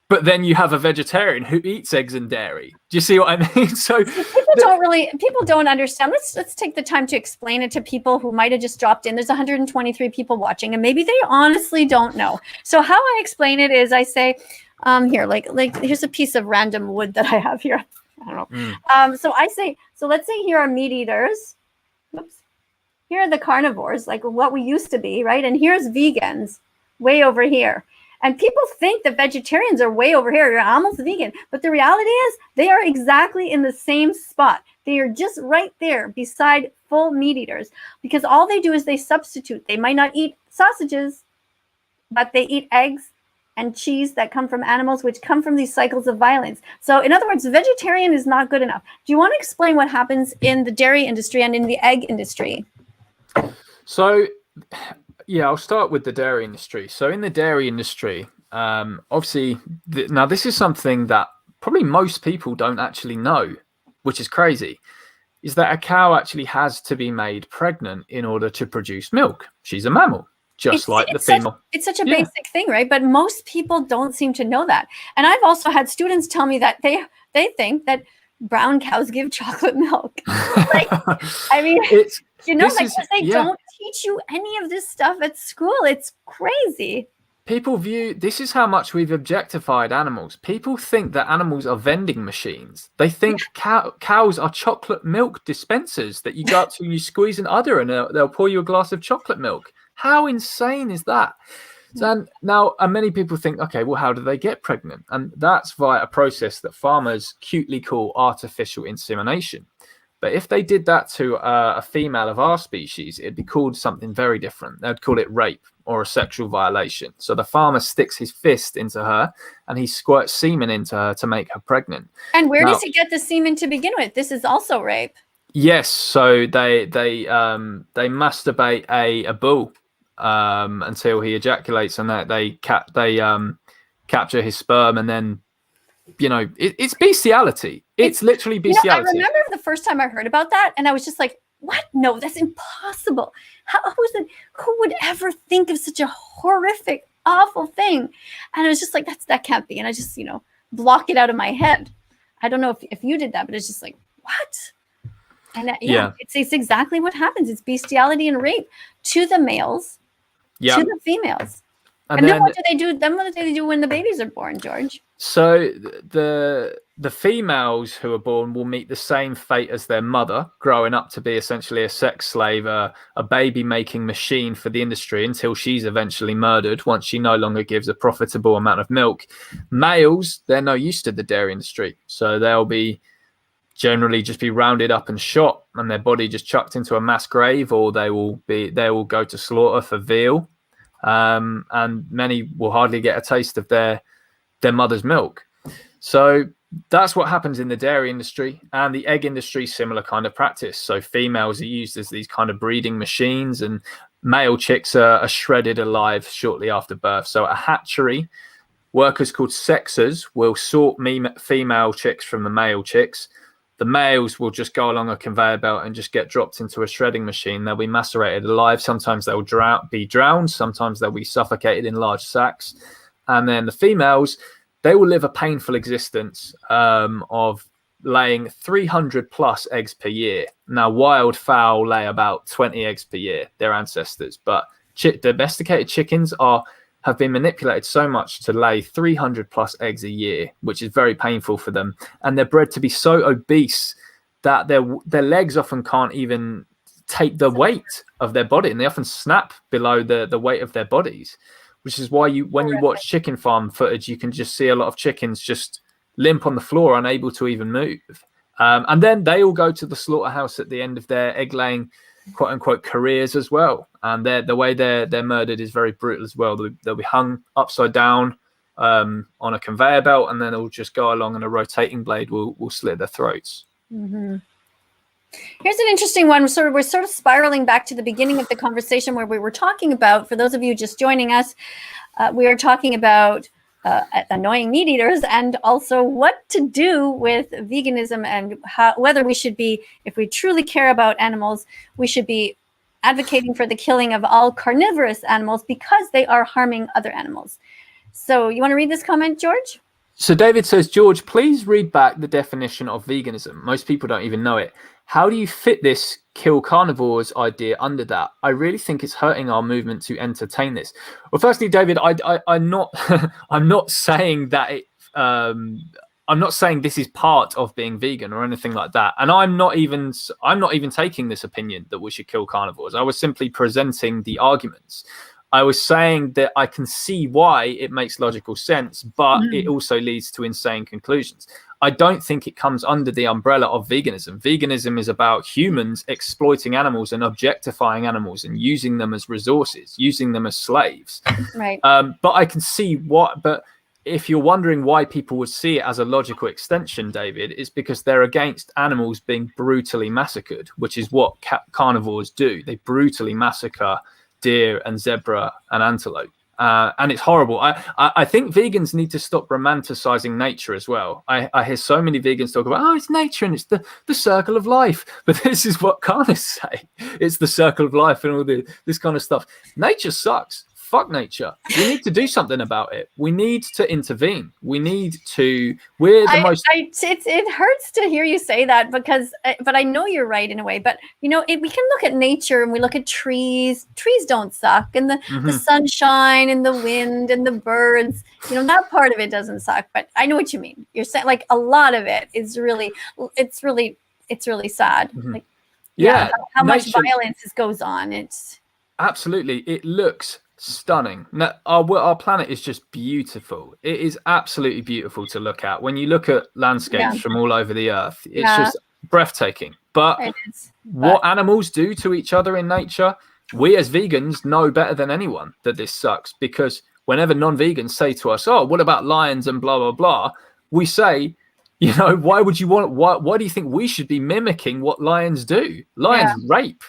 But then you have a vegetarian who eats eggs and dairy. Do you see what I mean? So people don't understand. Let's take the time to explain it to people who might have just dropped in. There's 123 people watching, and maybe they honestly don't know. So how I explain it is I say, here, like here's a piece of random wood that I have here. I don't know. So let's say here are meat eaters. Oops. Here are the carnivores, like what we used to be, right? And here's vegans way over here. And people think that vegetarians are way over here. You're almost vegan. But the reality is they are exactly in the same spot. They are just right there beside full meat eaters, because all they do is they substitute. They might not eat sausages, but they eat eggs and cheese that come from animals, which come from these cycles of violence. So in other words, vegetarian is not good enough. Do you want to explain what happens in the dairy industry and in the egg industry? So, yeah, I'll start with the dairy industry. So in the dairy industry, obviously, now this is something that probably most people don't actually know, which is crazy, is that a cow actually has to be made pregnant in order to produce milk. She's a mammal, just like the female. It's such a basic thing, right? But most people don't seem to know that. And I've also had students tell me that they think that brown cows give chocolate milk. Like, I mean, they don't teach you any of this stuff at school. It's crazy. People view, this is how much we've objectified animals. People think that animals are vending machines. They think cows are chocolate milk dispensers that you go up to and you squeeze an udder and they'll pour you a glass of chocolate milk. How insane is that? So now, many people think, okay, well, how do they get pregnant? And that's via a process that farmers cutely call artificial insemination. But if they did that to a female of our species, it'd be called something very different. They'd call it rape or a sexual violation. So the farmer sticks his fist into her and he squirts semen into her to make her pregnant. And where does he get the semen to begin with? This is also rape. Yes, so they masturbate a bull until he ejaculates, and that they capture his sperm, and then it's bestiality. It's literally bestiality. I remember the first time I heard about that, and I was just like, "What? No, that's impossible. Who would ever think of such a horrific, awful thing?" And I was just like, that can't be. And I just block it out of my head. I don't know if you did that, but it's just like, what? And it's exactly what happens. It's bestiality and rape to the males, to the females. And then what do they do? Then what do they do when the babies are born, George? So the females who are born will meet the same fate as their mother, growing up to be essentially a sex slave, a baby making machine for the industry until she's eventually murdered once she no longer gives a profitable amount of milk. Males, they're no use to the dairy industry, so they'll be generally just be rounded up and shot, and their body just chucked into a mass grave, or they will go to slaughter for veal, and many will hardly get a taste of their mother's milk. So that's what happens in the dairy industry. And the egg industry, similar kind of practice. So females are used as these kind of breeding machines, and male chicks are shredded alive shortly after birth. So a hatchery, workers called sexers will sort female chicks from the male chicks. The males will just go along a conveyor belt and just get dropped into a shredding machine. They'll be macerated alive. Sometimes they'll be drowned. Sometimes they'll be suffocated in large sacks. And then the females, they will live a painful existence of laying 300 plus eggs per year. Now, wild fowl lay about 20 eggs per year, their ancestors. But domesticated chickens have been manipulated so much to lay 300 plus eggs a year, which is very painful for them. And they're bred to be so obese that their legs often can't even take the weight of their body, and they often snap below the weight of their bodies, which is why when you watch chicken farm footage, you can just see a lot of chickens just limp on the floor, unable to even move. And then they all go to the slaughterhouse at the end of their egg laying, quote unquote, careers as well. And the way they're murdered is very brutal as well. They'll be hung upside down on a conveyor belt, and then it'll just go along, and a rotating blade will slit their throats. Mm-hmm. Here's an interesting one. We're sort of spiraling back to the beginning of the conversation where we were talking about, for those of you just joining us, we are talking about annoying meat eaters, and also what to do with veganism, and whether we should be, if we truly care about animals, we should be advocating for the killing of all carnivorous animals because they are harming other animals. So you want to read this comment, George? So David says, George, please read back the definition of veganism. Most people don't even know it. How do you fit this kill carnivores idea under that? I really think it's hurting our movement to entertain this. Well, firstly, David, I'm not I'm not saying that I'm not saying this is part of being vegan or anything like that. And I'm not even taking this opinion that we should kill carnivores. I was simply presenting the arguments. I was saying that I can see why it makes logical sense, but it also leads to insane conclusions. I don't think it comes under the umbrella of veganism. Veganism is about humans exploiting animals and objectifying animals and using them as resources, using them as slaves. Right. But I can see but if you're wondering why people would see it as a logical extension, David, it's because they're against animals being brutally massacred, which is what carnivores do. They brutally massacre deer and zebra and antelope. And it's horrible. I think vegans need to stop romanticizing nature as well. I hear so many vegans talk about, it's nature and it's the circle of life. But this is what carnists say. It's the circle of life and all this kind of stuff. Nature sucks. Fuck nature. We need to do something about it. We need to intervene. It hurts to hear you say that because, but I know you're right in a way. But we can look at nature and we look at trees. Trees don't suck, and the sunshine and the wind and the birds. That part of it doesn't suck. But I know what you mean. You're saying like a lot of it is really, it's really sad. Like, how much violence goes on. It's absolutely. It looks stunning. Now, our planet is just beautiful. It is absolutely beautiful to look at. When you look at landscapes from all over the earth, it's just breathtaking. But It is. what animals do to each other in nature, we as vegans know better than anyone that this sucks, because whenever non-vegans say to us, oh, what about lions and blah, blah, blah, we say, you know, why would you want, why do you think we should be mimicking what lions do? Lions rape.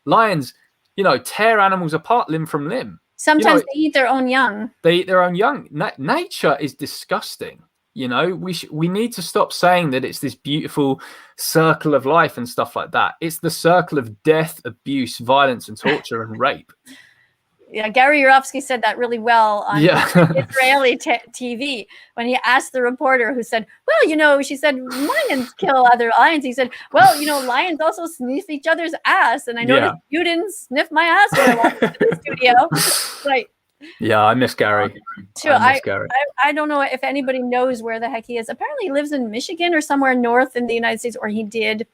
Lions, you know, tear animals apart limb from limb. Sometimes they eat their own young. They eat their own young. Nature is disgusting. You know, we need to stop saying that it's this beautiful circle of life and stuff like that. It's the circle of death, abuse, violence, and torture and rape. Yeah, Gary Yourofsky said that really well on Israeli TV when he asked the reporter who said, well, you know, she said, lions kill other lions. He said, well, you know, lions also sniff each other's ass. And I noticed you didn't sniff my ass when I walked into the studio. Right. Yeah, I miss Gary. Sure, I don't know if anybody knows where the heck he is. Apparently he lives in Michigan or somewhere north in the United States, or he did.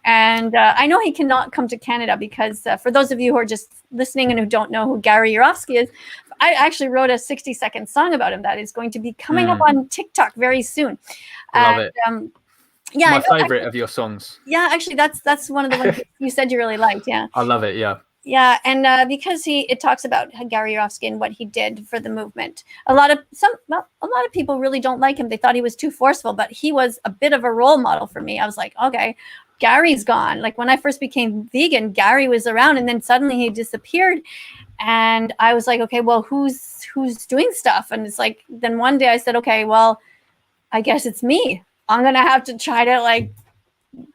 And I know he cannot come to Canada because for those of you who are just listening and who don't know who Gary Yourofsky is, I actually wrote a 60-second song about him that is going to be coming up on TikTok very soon. Love it. Yeah, my favorite of your songs. Yeah, actually, that's one of the ones you said you really liked. Yeah, I love it. Yeah. Yeah, and because it talks about Gary Yourofsky and what he did for the movement. A lot of people really don't like him. They thought he was too forceful, but he was a bit of a role model for me. I was like, okay, Gary's gone. Like when I first became vegan, Gary was around, and then suddenly he disappeared. And I was like, okay, well, who's doing stuff? And it's like, then one day I said, okay, well, I guess it's me. I'm gonna have to try to like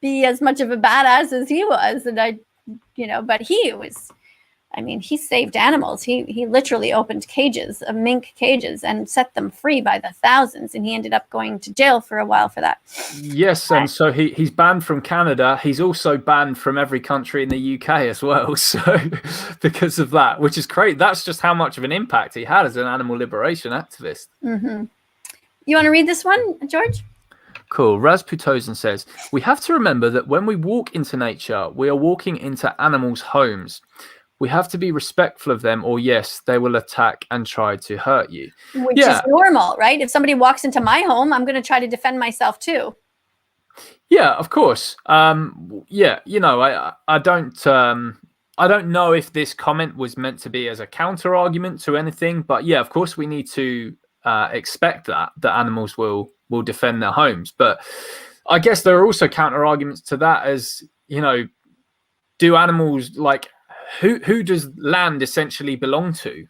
be as much of a badass as he was, and but he was, I mean, he saved animals. He literally opened cages of mink cages and set them free by the thousands. And he ended up going to jail for a while for that. Yes. And so he's banned from Canada. He's also banned from every country in the UK as well. So because of that, which is great. That's just how much of an impact he had as an animal liberation activist. Mm-hmm. You want to read this one, George? Cool. Raz Putozen says, we have to remember that when we walk into nature, we are walking into animals' homes. We have to be respectful of them, or yes, they will attack and try to hurt you. Which is normal, right? If somebody walks into my home, I'm going to try to defend myself too. Yeah, of course. Yeah, you know, I don't know if this comment was meant to be as a counter argument to anything, but yeah, of course we need to expect that animals will defend their homes. But I guess there are also counter arguments to that, as you know, do animals, like who does land essentially belong to?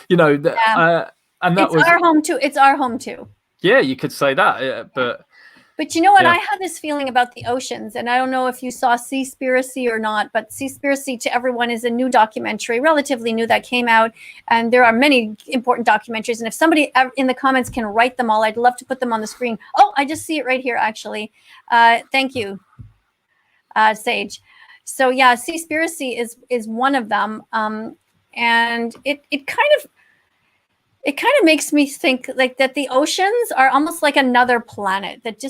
You know, and that was our home too. It's our home too. Yeah, you could say that, But you know what? I have this feeling about the oceans, and I don't know if you saw Seaspiracy or not, but Seaspiracy to Everyone is a new documentary, relatively new, that came out, and there are many important documentaries, and if somebody in the comments can write them all, I'd love to put them on the screen. Oh, I just see it right here, actually. Thank you, Sage. So yeah, Seaspiracy is one of them, and it kind of makes me think like that the oceans are almost like another planet that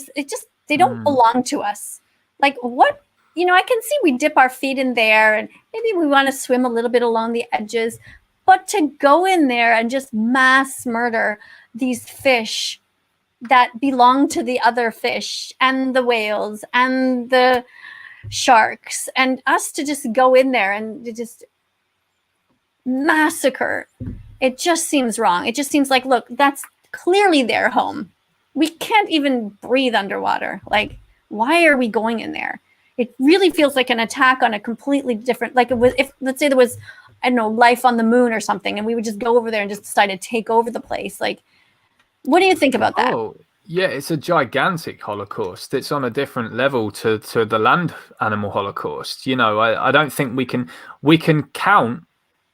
they don't belong to us. Like what, I can see we dip our feet in there and maybe we want to swim a little bit along the edges, but to go in there and just mass murder these fish that belong to the other fish and the whales and the sharks, and us to just go in there and to just massacre, it just seems wrong. It just seems like, look, that's clearly their home. We can't even breathe underwater. Like, why are we going in there? It really feels like an attack on a completely different, like it was, if let's say there was, I don't know, life on the moon or something, and we would just go over there and just decide to take over the place. Like, what do you think about that? Oh, yeah, it's a gigantic Holocaust. It's on a different level to the land animal Holocaust. You know, I don't think we can count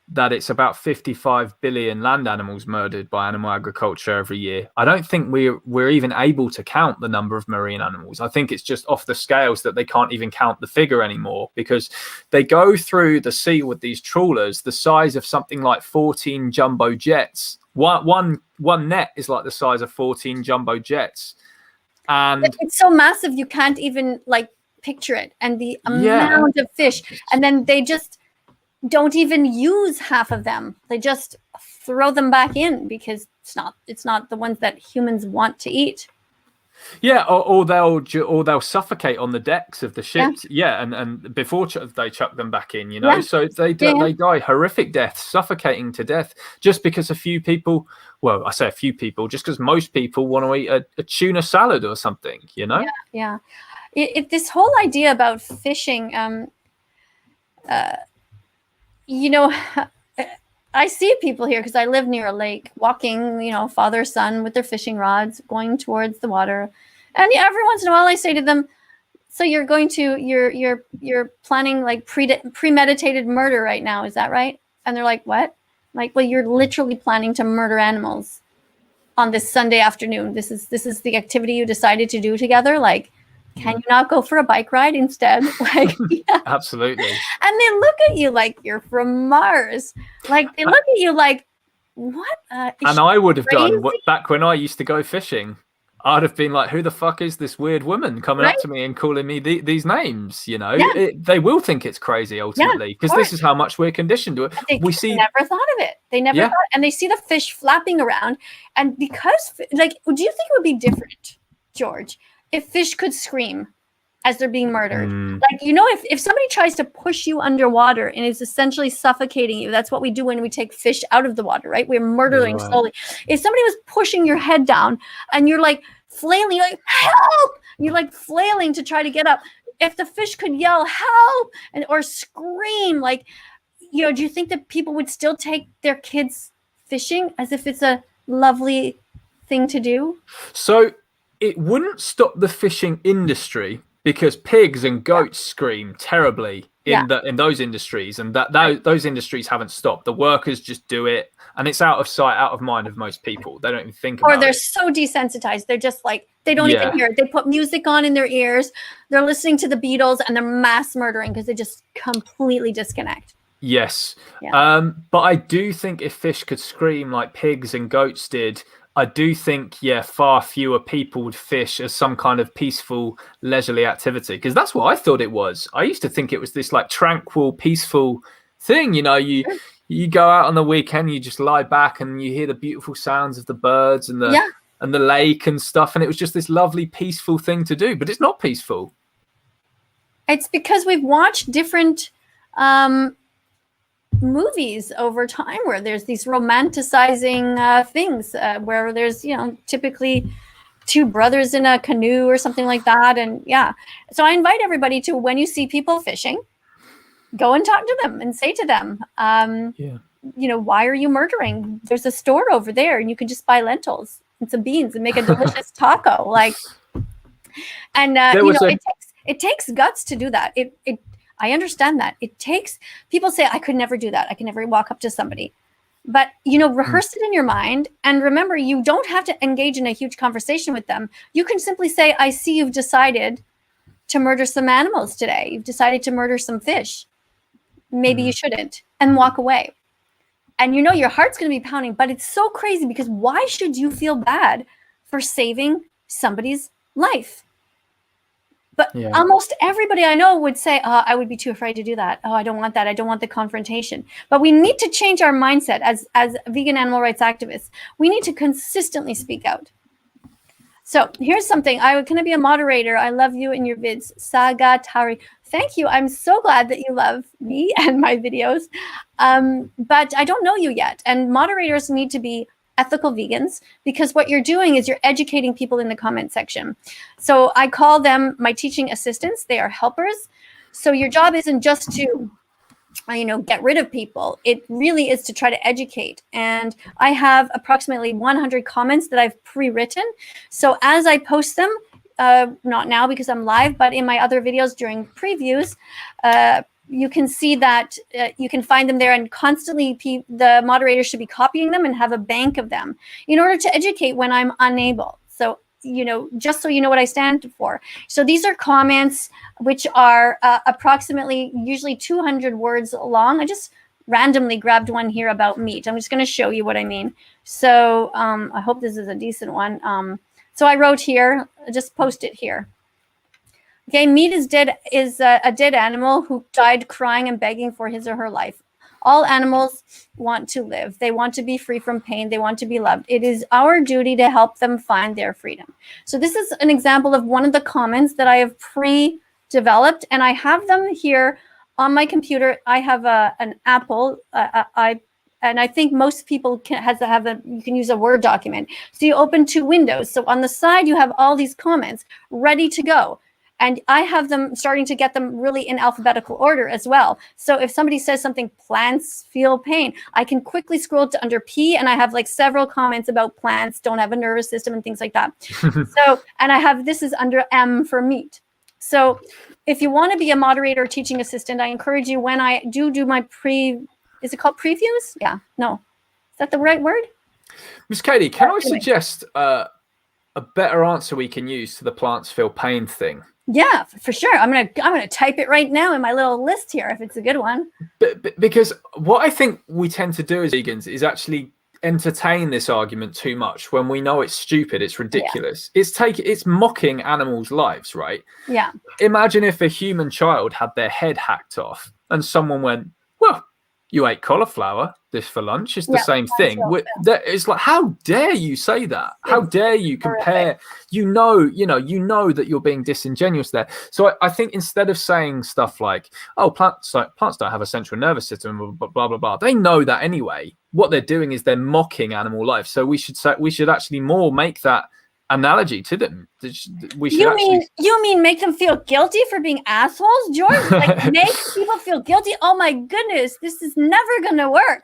that it's about 55 billion land animals murdered by animal agriculture every year. I don't think we're even able to count the number of marine animals. I think it's just off the scales that they can't even count the figure anymore, because they go through the sea with these trawlers the size of something like 14 jumbo jets. One net is like the size of 14 jumbo jets. And it's so massive you can't even like picture it, and the amount of fish, and then they just don't even use half of them. They just throw them back in because it's not the ones that humans want to eat. Yeah, or they'll suffocate on the decks of the ships. Yeah, and before they chuck them back in, so they die horrific deaths, suffocating to death, just because a few people. Well, I say a few people, just because most people want to eat a tuna salad or something. Yeah. This whole idea about fishing, I see people here because I live near a lake, walking, father, son with their fishing rods, going towards the water. And every once in a while I say to them, so you're planning like premeditated murder right now, is that right? And they're like, what? Like, well, you're literally planning to murder animals on this Sunday afternoon. This is the activity you decided to do together. Like, can you not go for a bike ride instead? Like, Absolutely. And they look at you like you're from Mars. Like, they look at you like, what? And I would have done back when I used to go fishing. I'd have been like, who the fuck is this weird woman coming up to me and calling me these names? They will think it's crazy ultimately, because this is how much we're conditioned to it. They never thought of it. They never thought, and they see the fish flapping around. And because, like, do you think it would be different, George, if fish could scream as they're being murdered? Like, if somebody tries to push you underwater and is essentially suffocating you, that's what we do when we take fish out of the water, right? We're murdering slowly. If somebody was pushing your head down and you're like flailing, like, help, you're like flailing to try to get up, if the fish could yell help or scream, like, do you think that people would still take their kids fishing as if it's a lovely thing to do? So it wouldn't stop the fishing industry, because pigs and goats scream terribly in those industries, and those industries haven't stopped. The workers just do it, and it's out of sight, out of mind of most people. They don't even think about it. Or they're so desensitized. They're just like, they don't even hear it. They put music on in their ears. They're listening to the Beatles, and they're mass murdering because they just completely disconnect. Yes. But I do think if fish could scream like pigs and goats did, I do think, far fewer people would fish as some kind of peaceful, leisurely activity, because that's what I thought it was. I used to think it was this like tranquil, peaceful thing. You go out on the weekend, you just lie back and you hear the beautiful sounds of the birds and the lake and stuff, and it was just this lovely, peaceful thing to do. But it's not peaceful. It's because we've watched different movies over time where there's these romanticizing things where there's typically two brothers in a canoe or something like that. And so I invite everybody to, when you see people fishing, go and talk to them and say to them, why are you murdering? There's a store over there and you can just buy lentils and some beans and make a delicious taco. Like, and it takes guts to do that. I understand that. It takes, people say, I could never do that. I can never walk up to somebody. But, rehearse it in your mind. And remember, you don't have to engage in a huge conversation with them. You can simply say, I see you've decided to murder some animals today. You've decided to murder some fish. Maybe you shouldn't. And walk away. And your heart's going to be pounding. But it's so crazy, because why should you feel bad for saving somebody's life? But almost everybody I know would say, I would be too afraid to do that. I don't want that. I don't want the confrontation. But we need to change our mindset as vegan animal rights activists. We need to consistently speak out. So here's something. I'm going to be a moderator. I love you in your vids. Saga Tari. Thank you. I'm so glad that you love me and my videos. But I don't know you yet. And moderators need to be ethical vegans, because what you're doing is you're educating people in the comment section. So I call them my teaching assistants. They are helpers. So your job isn't just to, get rid of people. It really is to try to educate. And I have approximately 100 comments that I've pre-written. So as I post them, not now because I'm live, but in my other videos during previews, you can see that you can find them there, and constantly the moderator should be copying them and have a bank of them in order to educate when I'm unable. So, just so you know what I stand for. So these are comments which are approximately usually 200 words long. I just randomly grabbed one here about meat. I'm just going to show you what I mean. So I hope this is a decent one. So I wrote here, just post it here. Okay, meat is a dead animal who died crying and begging for his or her life. All animals want to live. They want to be free from pain. They want to be loved. It is our duty to help them find their freedom. So this is an example of one of the comments that I have pre-developed, and I have them here on my computer. I have an Apple. And I think most people you can use a Word document. So you open 2 windows. So on the side, you have all these comments ready to go. And I have them starting to get them really in alphabetical order as well. So if somebody says something, plants feel pain, I can quickly scroll to under P, and I have like several comments about plants don't have a nervous system and things like that. And I have, this is under M for meat. So if you want to be a moderator or teaching assistant, I encourage you, when I do my is it called previews? Yeah, no. Is that the right word? Miss Katie, can I suggest a better answer we can use to the plants feel pain thing? Yeah, for sure. I'm gonna type it right now in my little list here if it's a good one. Because what I think we tend to do as vegans is actually entertain this argument too much when we know it's stupid, it's ridiculous. Yeah. It's mocking animals' lives, right? Yeah. Imagine if a human child had their head hacked off and someone went, well, you ate cauliflower this for lunch. It's the same thing. It's like, how dare you say that? How dare you compare? You know that you're being disingenuous there. So I think instead of saying stuff like, oh, plants don't have a central nervous system, blah, blah, blah, blah. They know that anyway. What they're doing is they're mocking animal life. So we should actually more make that analogy to them. You mean make them feel guilty for being assholes, George? Like make people feel guilty? Oh my goodness, this is never gonna work.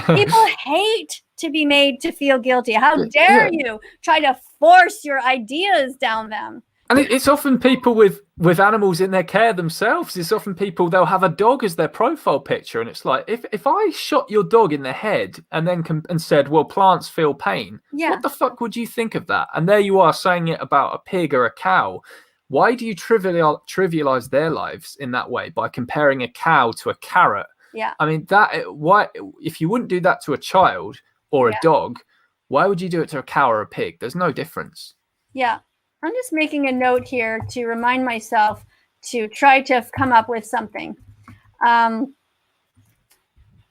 People hate to be made to feel guilty. How dare you try to force your ideas down them? And it's often people with animals in their care themselves. It's often people, they'll have a dog as their profile picture, and it's like, if I shot your dog in the head and then and said, well, plants feel pain, what the fuck would you think of that? And there you are saying it about a pig or a cow. Why do you trivialize their lives in that way by comparing a cow to a carrot? Yeah. I mean, why, if you wouldn't do that to a child or a dog, why would you do it to a cow or a pig? There's no difference. Yeah. I'm just making a note here to remind myself to try to come up with something.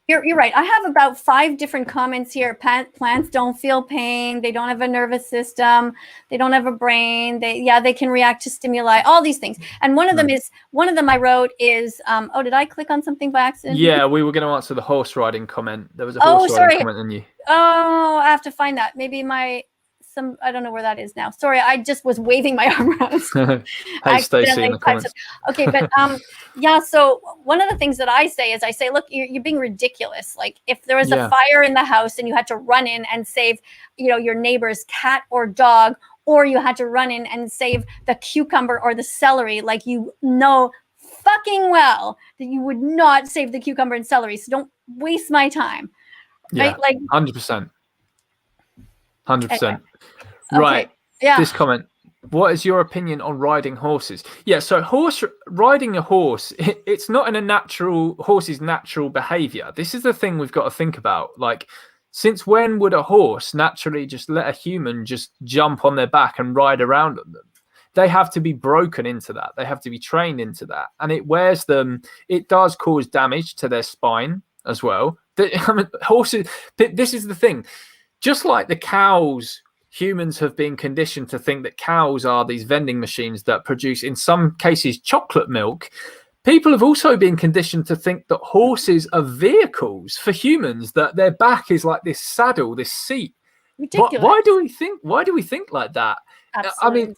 You're right. I have about 5 different comments here. Plants don't feel pain. They don't have a nervous system. They don't have a brain. They can react to stimuli, all these things. And one of them I wrote is, oh, did I click on something by accident? Yeah, we were going to answer the horse riding comment. There was a horse riding comment on you. Oh, I have to find that. Maybe I don't know where that is now. Sorry, I just was waving my arm around. Hey, Stacey in the comments. Okay, but so one of the things that I say is, look, you're being ridiculous. Like if there was a fire in the house and you had to run in and save, your neighbor's cat or dog, or you had to run in and save the cucumber or the celery, like fucking well that you would not save the cucumber and celery. So don't waste my time. Yeah, right? Like 100%. 100%. Okay. Right. Yeah. This comment. What is your opinion on riding horses? Yeah. So riding a horse, it's not in horse's natural behavior. This is the thing we've got to think about. Like, since when would a horse naturally just let a human just jump on their back and ride around on them? They have to be broken into that. They have to be trained into that. And it wears them. It does cause damage to their spine as well. Horses, this is the thing. Just like the cows, humans have been conditioned to think that cows are these vending machines that produce, in some cases, chocolate milk. People have also been conditioned to think that horses are vehicles for humans, that their back is like this saddle, this seat. Ridiculous. Why do we think like that? Absolute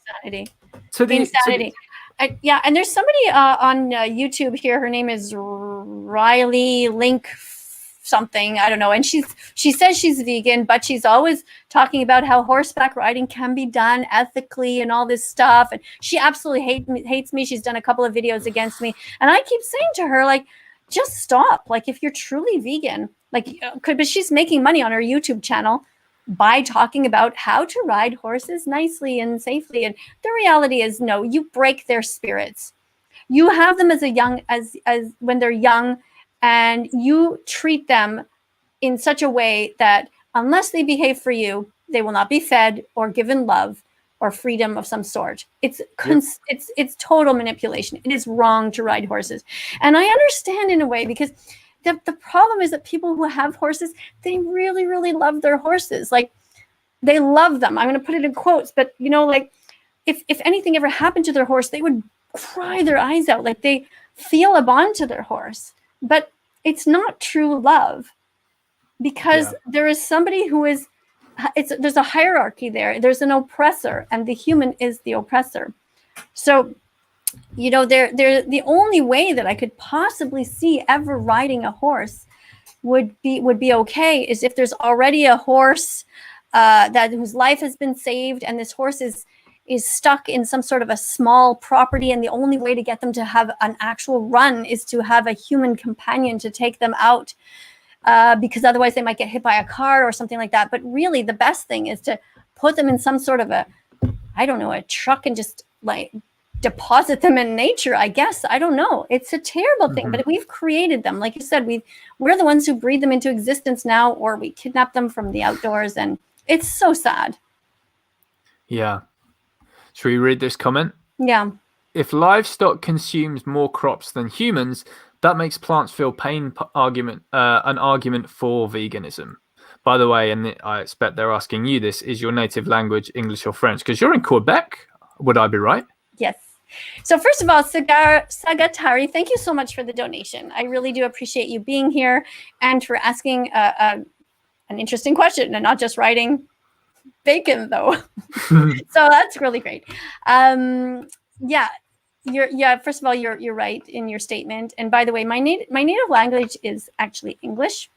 insanity. And there's somebody on YouTube here. Her name is Riley Link something, I don't know, and she says she's vegan, but she's always talking about how horseback riding can be done ethically and all this stuff, and she absolutely hates me. She's done a couple of videos against me, and I keep saying to her, like, just stop. Like, if you're truly vegan, but she's making money on her YouTube channel by talking about how to ride horses nicely and safely, and the reality is, no, you break their spirits. You have them as when they're young, and you treat them in such a way that unless they behave for you, they will not be fed or given love or freedom of some sort. It's total manipulation. It is wrong to ride horses. And I understand in a way, because the problem is that people who have horses, they really, really love their horses. Like, they love them. I'm going to put it in quotes, but you know, like if anything ever happened to their horse, they would cry their eyes out. Like, they feel a bond to their horse, but it's not true love, because there is somebody who is, there's a hierarchy there. There's an oppressor, and the human is the oppressor. So, you know, the only way that I could possibly see ever riding a horse would be okay is if there's already a horse that whose life has been saved, and this horse is stuck in some sort of a small property, and the only way to get them to have an actual run is to have a human companion to take them out, because otherwise they might get hit by a car or something like that. But really, the best thing is to put them in some sort of a, I don't know, a truck, and just like deposit them in nature, I guess. I don't know. It's a terrible thing, but we've created them. Like you said, we're the ones who breed them into existence now, or we kidnap them from the outdoors, and it's so sad. Yeah. Should we read this comment? Yeah. If livestock consumes more crops than humans, that makes plants feel pain an argument for veganism. By the way, and I expect they're asking you this, is your native language English or French? Because you're in Quebec, would I be right? Yes. So first of all, Sagatari, thank you so much for the donation. I really do appreciate you being here and for asking an interesting question and not just writing bacon, though. So that's really great. Yeah. First of all, you're right in your statement. And by the way, my native language is actually English.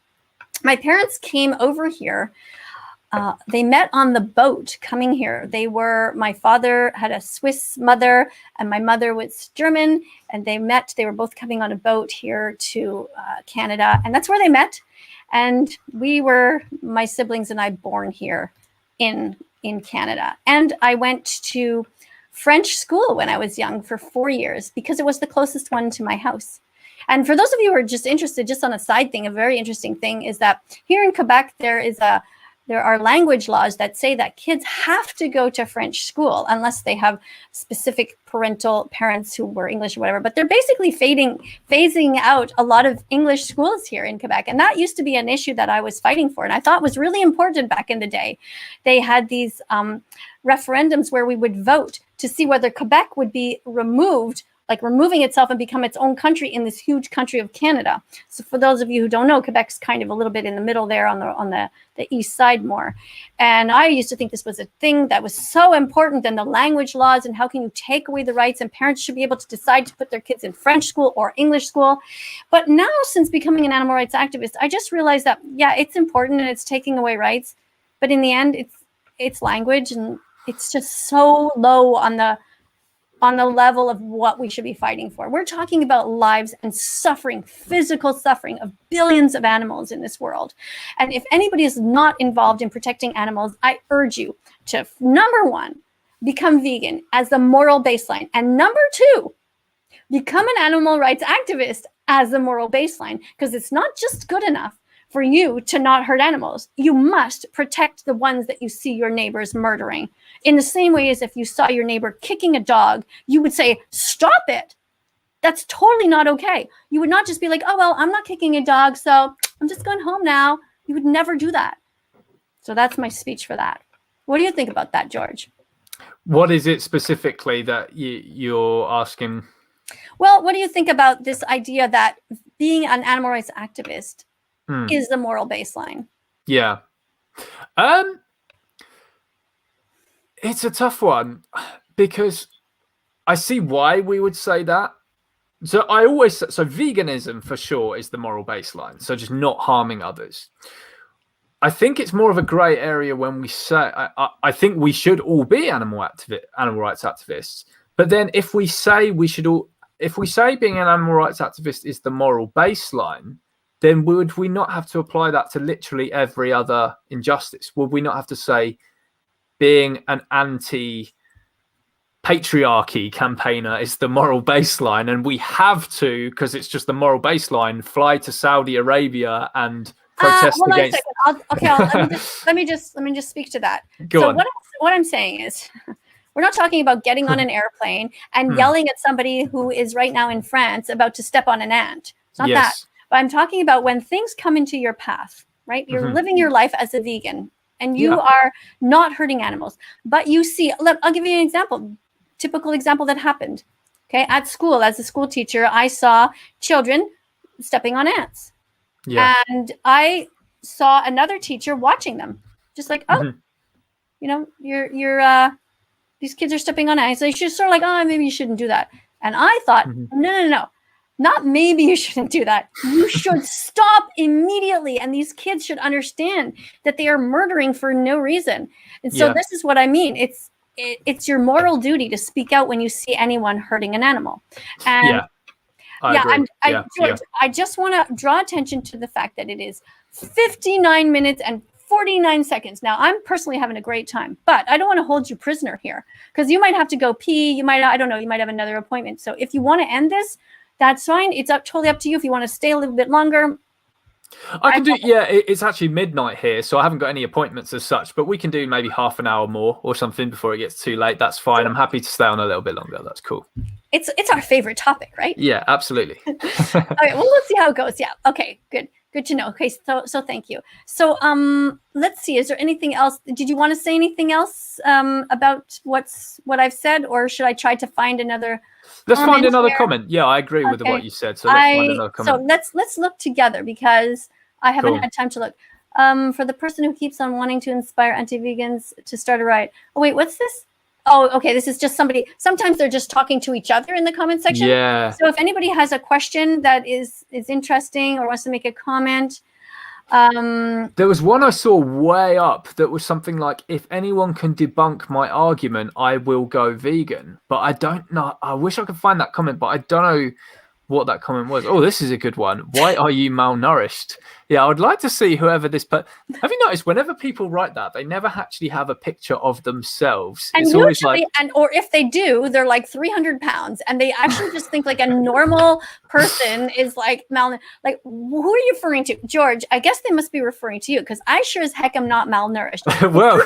My parents came over here. They met on the boat coming here. My father had a Swiss mother and my mother was German, and they met. They were both coming on a boat here to Canada, and that's where they met. And my siblings and I, born here in Canada. And I went to French school when I was young for 4 years because it was the closest one to my house. And for those of you who are just interested, just on a side thing, a very interesting thing is that here in Quebec, there are language laws that say that kids have to go to French school unless they have specific parents who were English or whatever. But they're basically phasing out a lot of English schools here in Quebec. And that used to be an issue that I was fighting for, and I thought was really important back in the day. They had these referendums where we would vote to see whether Quebec would be removing itself and become its own country in this huge country of Canada. So for those of you who don't know, Quebec's kind of a little bit in the middle there on the east side more. And I used to think this was a thing that was so important, and the language laws, and how can you take away the rights, and parents should be able to decide to put their kids in French school or English school. But now, since becoming an animal rights activist, I just realized that, yeah, it's important and it's taking away rights. But in the end, it's language, and it's just so low on the level of what we should be fighting for. We're talking about lives and suffering, physical suffering of billions of animals in this world. And if anybody is not involved in protecting animals, I urge you to, number one, become vegan as the moral baseline. And number two, become an animal rights activist as a moral baseline, because it's not just good enough for you to not hurt animals. You must protect the ones that you see your neighbors murdering. In the same way as if you saw your neighbor kicking a dog, you would say, stop it. That's totally not okay. You would not just be like, oh, well, I'm not kicking a dog, so I'm just going home now. You would never do that. So that's my speech for that. What do you think about that, George? What is it specifically that you're asking? Well, what do you think about this idea that being an animal rights activist is the moral baseline? Yeah. It's a tough one, because I see why we would say that. So veganism for sure is the moral baseline. So just not harming others. I think it's more of a gray area when we say, I think we should all be animal rights activists. But then if we say being an animal rights activist is the moral baseline, then would we not have to apply that to literally every other injustice? Would we not have to say being an anti-patriarchy campaigner is the moral baseline, and we have to, because it's just the moral baseline, fly to Saudi Arabia and protest against... Let me just speak to that. Go on. What I'm saying is, we're not talking about getting on an airplane and yelling at somebody who is right now in France about to step on an ant. It's not that. But I'm talking about when things come into your path, right? You're living your life as a vegan and you are not hurting animals, but you see, I'll give you an example, typical example that happened. Okay. At school, as a school teacher, I saw children stepping on ants. Yeah. And I saw another teacher watching them, just like, oh, you know, these kids are stepping on ants. So she's sort of like, oh, maybe you shouldn't do that. And I thought, no. Not maybe you shouldn't do that. You should stop immediately. And these kids should understand that they are murdering for no reason. And so this is what I mean. It's your moral duty to speak out when you see anyone hurting an animal. And I agree. George, I just want to draw attention to the fact that it is 59 minutes and 49 seconds. Now, I'm personally having a great time, but I don't want to hold you prisoner here because you might have to go pee. You might, I don't know, you might have another appointment. So if you want to end this, that's fine. It's totally up to you. If you want to stay a little bit longer, I can do. Yeah, it's actually midnight here, so I haven't got any appointments as such. But we can do maybe half an hour more or something before it gets too late. That's fine. I'm happy to stay on a little bit longer. That's cool. It's our favorite topic, right? Yeah, absolutely. Okay, well, let's see how it goes. Yeah. Okay. Good to know. Okay. So thank you. So let's see. Is there anything else? Did you want to say anything else about what I've said, or should I try to find another? Let's find another comment. Yeah, I agree with what you said. So let's find another comment. So let's look together because I haven't had time to look. For the person who keeps on wanting to inspire anti-vegans to start a riot. Oh wait, what's this? Oh, okay. This is just somebody. Sometimes they're just talking to each other in the comment section. Yeah. So if anybody has a question that is interesting or wants to make a comment. There was one I saw way up that was something like, if anyone can debunk my argument, I will go vegan. But I don't know. I wish I could find that comment, but I don't know what that comment was. Oh, this is a good one. Why are you malnourished? Yeah, I would like to see whoever this. But have you noticed whenever people write that, they never actually have a picture of themselves. And it's usually, always like, or if they do, they're like 300 pounds, and they actually just think like a normal person is like malnourished. Like, who are you referring to, George? I guess they must be referring to you because I sure as heck am not malnourished. well,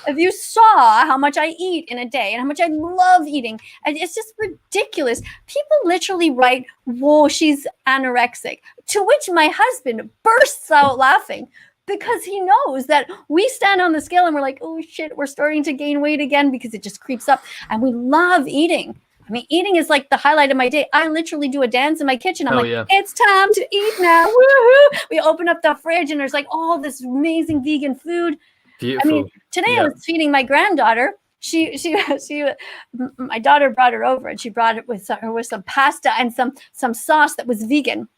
if you saw how much I eat in a day and how much I love eating, and it's just ridiculous. People literally write, "Whoa, she's anorexic," to which my husband bursts out laughing because he knows that we stand on the scale and we're like, oh shit, we're starting to gain weight again because it just creeps up. And we love eating. I mean, eating is like the highlight of my day. I literally do a dance in my kitchen. I'm it's time to eat now. Woohoo! We open up the fridge and there's like all this amazing vegan food. Beautiful. I mean, today I was feeding my granddaughter. My daughter brought her over and she brought it with some pasta and some sauce that was vegan.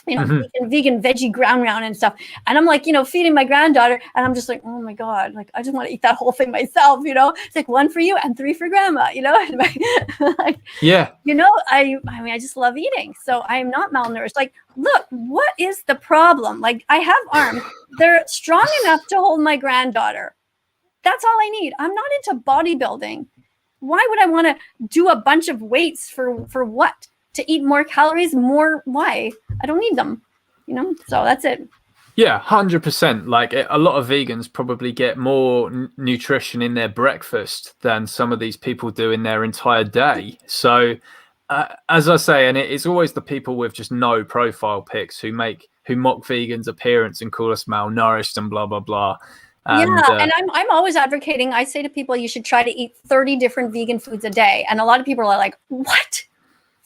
Vegan veggie ground round and stuff. And I'm like, feeding my granddaughter. And I'm just like, oh my God, like, I just want to eat that whole thing myself, It's like 1 for you and 3 for grandma, like, yeah. I mean, I just love eating. So I'm not malnourished. Like, look, what is the problem? Like, I have arms. They're strong enough to hold my granddaughter. That's all I need. I'm not into bodybuilding. Why would I want to do a bunch of weights for what? To eat more calories, more why? I don't need them, so that's it. Yeah, 100%. Like a lot of vegans probably get more nutrition in their breakfast than some of these people do in their entire day. So as I say, and it's always the people with just no profile pics who mock vegans' appearance and call us malnourished and blah, blah, blah. And I'm always advocating. I say to people, you should try to eat 30 different vegan foods a day. And a lot of people are like, what?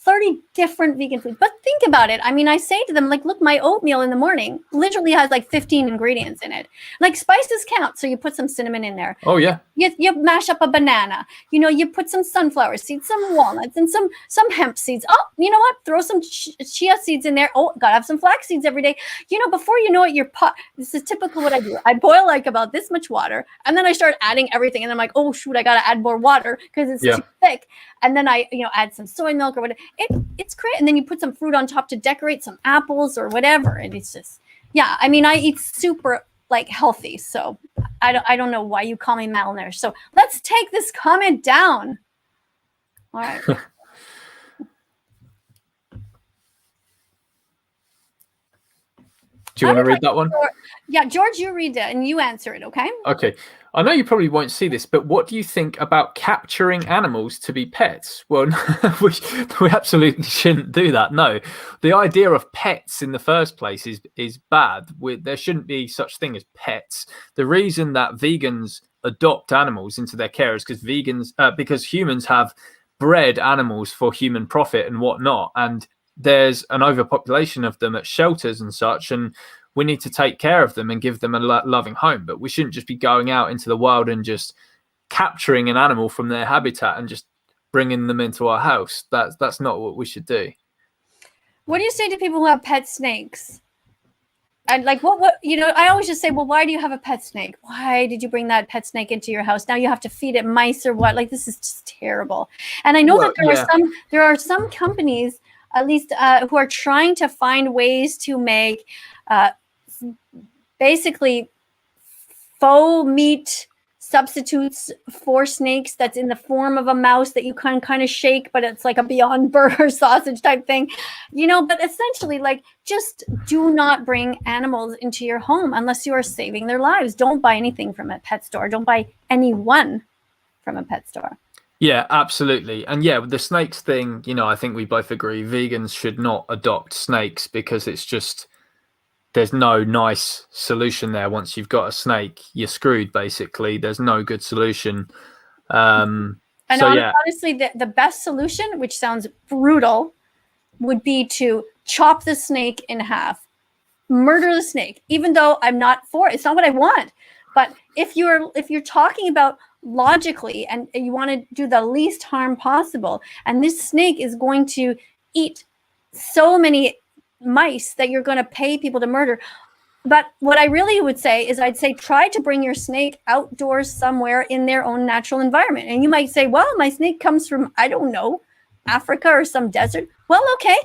30 different vegan foods. But think about it. I mean, I say to them, like, look, my oatmeal in the morning literally has like 15 ingredients in it. Like, spices count. So you put some cinnamon in there. Oh, yeah. You mash up a banana. You put some sunflower seeds, some walnuts, and some hemp seeds. Oh, you know what? Throw some chia seeds in there. Oh, gotta have some flax seeds every day. Before you know it, this is typical what I do. I boil like about this much water, and then I start adding everything. And I'm like, oh, shoot, I gotta add more water because it's too thick. And then I, add some soy milk or whatever. It's great. And then you put some fruit on top to decorate, some apples or whatever. And it's just, I mean, I eat super like healthy. So I don't know why you call me malnourished. So let's take this comment down. All right. Do you want to read that one? Yeah, George, you read it and you answer it, okay? Okay. I know you probably won't see this, but what do you think about capturing animals to be pets? Well, we absolutely shouldn't do that. No, the idea of pets in the first place is bad. There shouldn't be such thing as pets. The reason that vegans adopt animals into their care is because humans have bred animals for human profit and whatnot, and there's an overpopulation of them at shelters and such, and we need to take care of them and give them a loving home. But we shouldn't just be going out into the wild and just capturing an animal from their habitat and just bringing them into our house. That's not what we should do. What do you say to people who have pet snakes? And like, what, I always just say, well, why do you have a pet snake? Why did you bring that pet snake into your house? Now you have to feed it mice or what? Like, this is just terrible. And I know that there are some companies, at least, who are trying to find ways to make basically faux meat substitutes for snakes that's in the form of a mouse that you can kind of shake, but it's like a Beyond Burger sausage type thing, but essentially, like, just do not bring animals into your home unless you are saving their lives. Don't buy anything from a pet store. Don't buy anyone from a pet store. Yeah, absolutely. And yeah, with the snakes thing, I think we both agree vegans should not adopt snakes because it's just, there's no nice solution there. Once you've got a snake, you're screwed, basically. There's no good solution. Honestly, the best solution, which sounds brutal, would be to chop the snake in half, murder the snake, even though I'm not for it. It's not what I want. But if you're talking about logically and you want to do the least harm possible, and this snake is going to eat so many mice that you're going to pay people to murder. But what I really would say is I'd say try to bring your snake outdoors somewhere in their own natural environment. And you might say, well, my snake comes from, I don't know, Africa or some desert. Well, okay,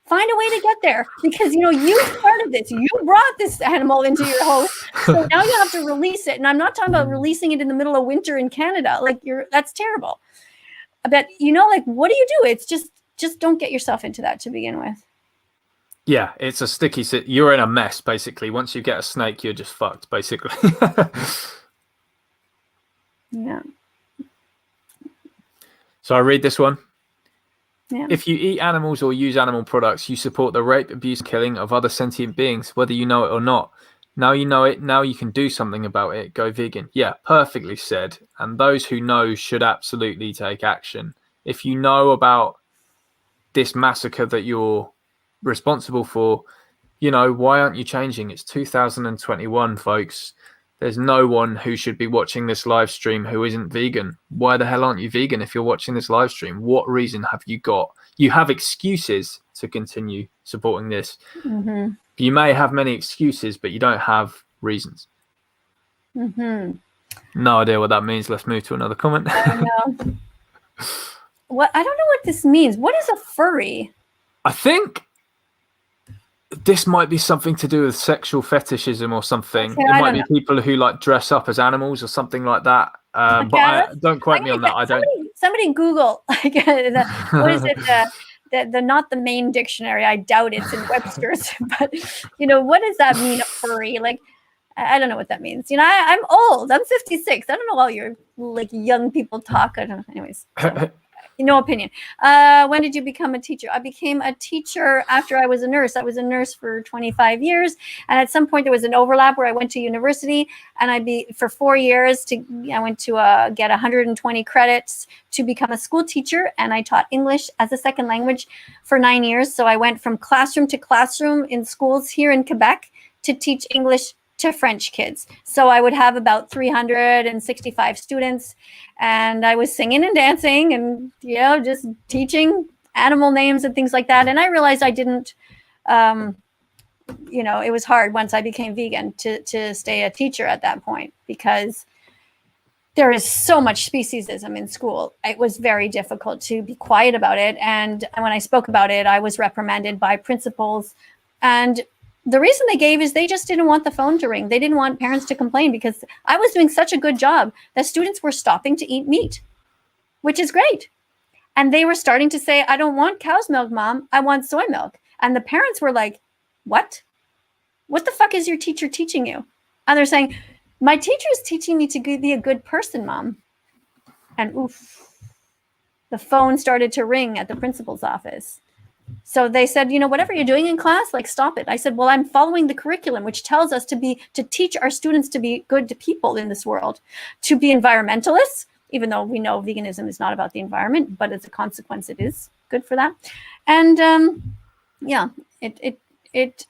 find a way to get there because, you started this. You brought this animal into your house. So now you have to release it. And I'm not talking about releasing it in the middle of winter in Canada. Like, that's terrible. But, what do you do? It's just don't get yourself into that to begin with. Yeah, it's a sticky. You're in a mess, basically. Once you get a snake, you're just fucked, basically. Yeah. So I read this one. Yeah. If you eat animals or use animal products, you support the rape, abuse, killing of other sentient beings, whether you know it or not. Now you know it. Now you can do something about it. Go vegan. Yeah, perfectly said. And those who know should absolutely take action. If you know about this massacre that you're responsible for, why aren't you changing? It's 2021, folks. There's no one who should be watching this live stream who isn't vegan. Why the hell aren't you vegan if you're watching this live stream? What reason have you got? You have excuses to continue supporting this. Mm-hmm. You may have many excuses, but you don't have reasons. Mm-hmm. No idea what that means. Let's move to another comment. I know. I don't know what this means. What is a furry? I think this might be something to do with sexual fetishism or something. Okay, it might be people who like dress up as animals or something like that. But don't quote me on that. Somebody Google what is it? The not the main dictionary. I doubt it's in Webster's. But what does that mean? A furry? Like, I don't know what that means. I'm old. I'm 56. I don't know all your like young people talk. I don't know. Anyways. So. No opinion. When did you become a teacher? I became a teacher after I was a nurse. I was a nurse for 25 years. And at some point there was an overlap where I went to university and for 4 years I went to get 120 credits to become a school teacher. And I taught English as a second language for 9 years. So I went from classroom to classroom in schools here in Quebec to teach English to French kids. So I would have about 365 students and I was singing and dancing and, just teaching animal names and things like that. And I realized I didn't, it was hard once I became vegan to stay a teacher at that point because there is so much speciesism in school. It was very difficult to be quiet about it. And when I spoke about it, I was reprimanded by principals. And the reason they gave is they just didn't want the phone to ring. They didn't want parents to complain because I was doing such a good job that students were stopping to eat meat, which is great. And they were starting to say, I don't want cow's milk, Mom. I want soy milk. And the parents were like, what? What the fuck is your teacher teaching you? And they're saying, my teacher is teaching me to be a good person, Mom. And oof, the phone started to ring at the principal's office. So they said, whatever you're doing in class, like, stop it. I said, well, I'm following the curriculum, which tells us to teach our students to be good people in this world, to be environmentalists, even though we know veganism is not about the environment, but as a consequence, it is good for that. And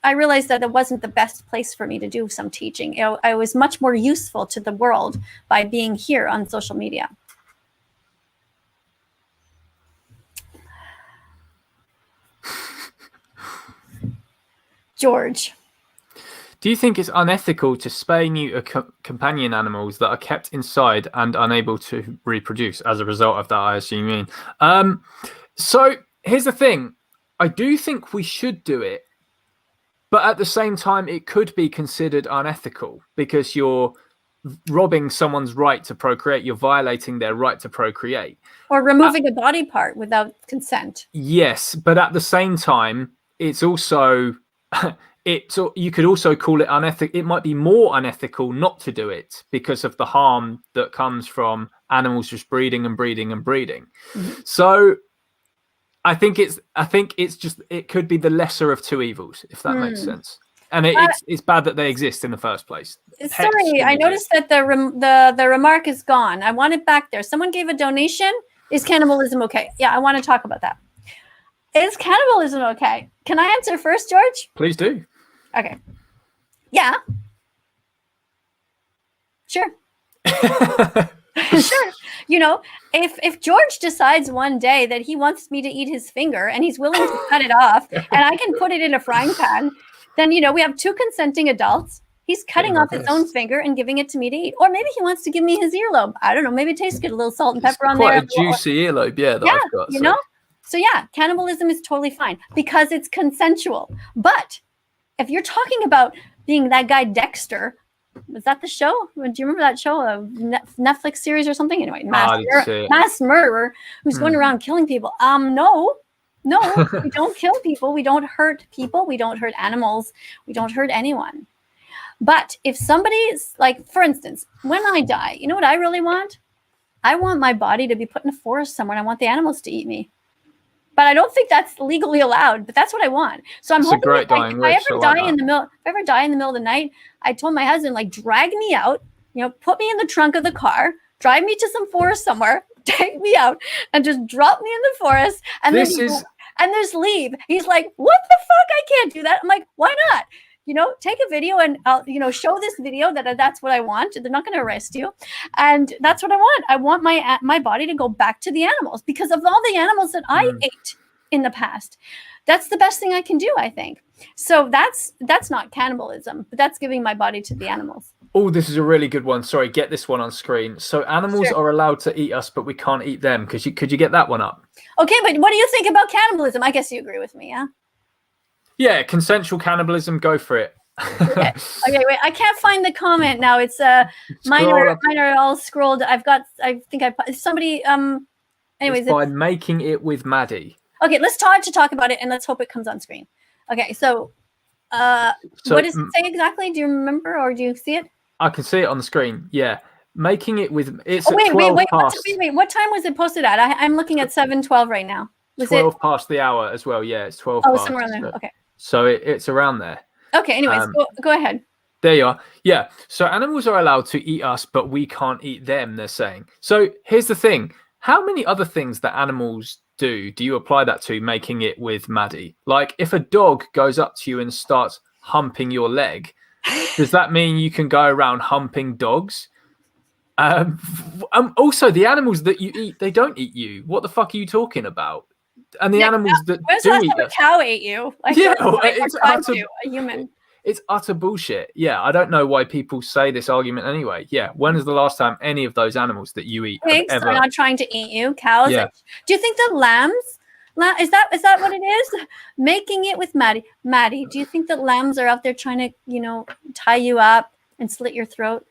I realized that it wasn't the best place for me to do some teaching. I was much more useful to the world by being here on social media. George. Do you think it's unethical to spay neuter companion animals that are kept inside and unable to reproduce as a result of that? I assume you mean. So here's the thing. I do think we should do it, but at the same time, it could be considered unethical because you're robbing someone's right to procreate. You're violating their right to procreate. Or removing a body part without consent. Yes, but at the same time, it's also... you could also call it unethical. It might be more unethical not to do it because of the harm that comes from animals just breeding and breeding and breeding. Mm-hmm. So I think it could be the lesser of two evils, if that makes sense. And it's bad that they exist in the first place. Sorry, I noticed that the remark is gone. I want it back there. Someone gave a donation. Is cannibalism okay? Yeah, I want to talk about that. Is cannibalism okay? Can I answer first, George? Please do. Okay. Yeah. Sure. Sure. If George decides one day that he wants me to eat his finger and he's willing to cut it off and I can put it in a frying pan, then, we have two consenting adults. He's cutting off his own finger and giving it to me to eat. Or maybe he wants to give me his earlobe. I don't know. Maybe it tastes good. A little salt and pepper on there. Quite a juicy earlobe, I've got. So yeah, cannibalism is totally fine because it's consensual. But if you're talking about being that guy Dexter, was that the show? Do you remember that show, a Netflix series or something? Anyway, mass murderer who's going around killing people. No, we don't kill people. We don't hurt people. We don't hurt animals. We don't hurt anyone. But if somebody's like, for instance, when I die, you know what I really want? I want my body to be put in a forest somewhere and I want the animals to eat me. But I don't think that's legally allowed, but that's what I want. So I'm hoping if I ever die in the middle of the night, I told my husband, like, drag me out, put me in the trunk of the car, drive me to some forest somewhere, take me out and just drop me in the forest. And then just leave. He's like, what the fuck? I can't do that. I'm like, why not? Take a video and I'll, show this video that's what I want. They're not going to arrest you. And that's what I want. I want my body to go back to the animals because of all the animals that I ate in the past. That's the best thing I can do, I think. So that's not cannibalism, but that's giving my body to the animals. Oh, this is a really good one. Sorry, get this one on screen. So animals are allowed to eat us, but we can't eat them. Could you get that one up? Okay, but what do you think about cannibalism? I guess you agree with me, yeah? Yeah, consensual cannibalism, go for it. Okay, wait, I can't find the comment now. It's mine are all scrolled. Somebody anyways. It's by making it with Maddie. Okay, let's talk about it and let's hope it comes on screen. Okay, so what does it say exactly? Do you remember or do you see it? I can see it on the screen, yeah. Making it with it's wait, 12 past. Wait, what time was it posted at? I'm looking at 7:12 right now. Was 12 past the hour as well, yeah. It's 12 past. Somewhere on there. Okay. So it's around there. Okay, anyways, go ahead. There you are. Yeah. So animals are allowed to eat us, but we can't eat them, they're saying. So here's the thing. How many other things that animals do you apply that to, making it with Maddie? Like if a dog goes up to you and starts humping your leg, does that mean you can go around humping dogs? Also, the animals that you eat, they don't eat you. What the fuck are you talking about? And the animals that do eat us. A cow ate you. Like, yeah, a human. It's utter bullshit. Yeah, I don't know why people say this argument anyway. Yeah, when is the last time any of those animals that you eat pigs are not trying to eat you? Cows. Yeah. Do you think the lambs? Is that what it is? Making it with Maddie. Maddie, do you think that lambs are out there trying to, tie you up and slit your throat?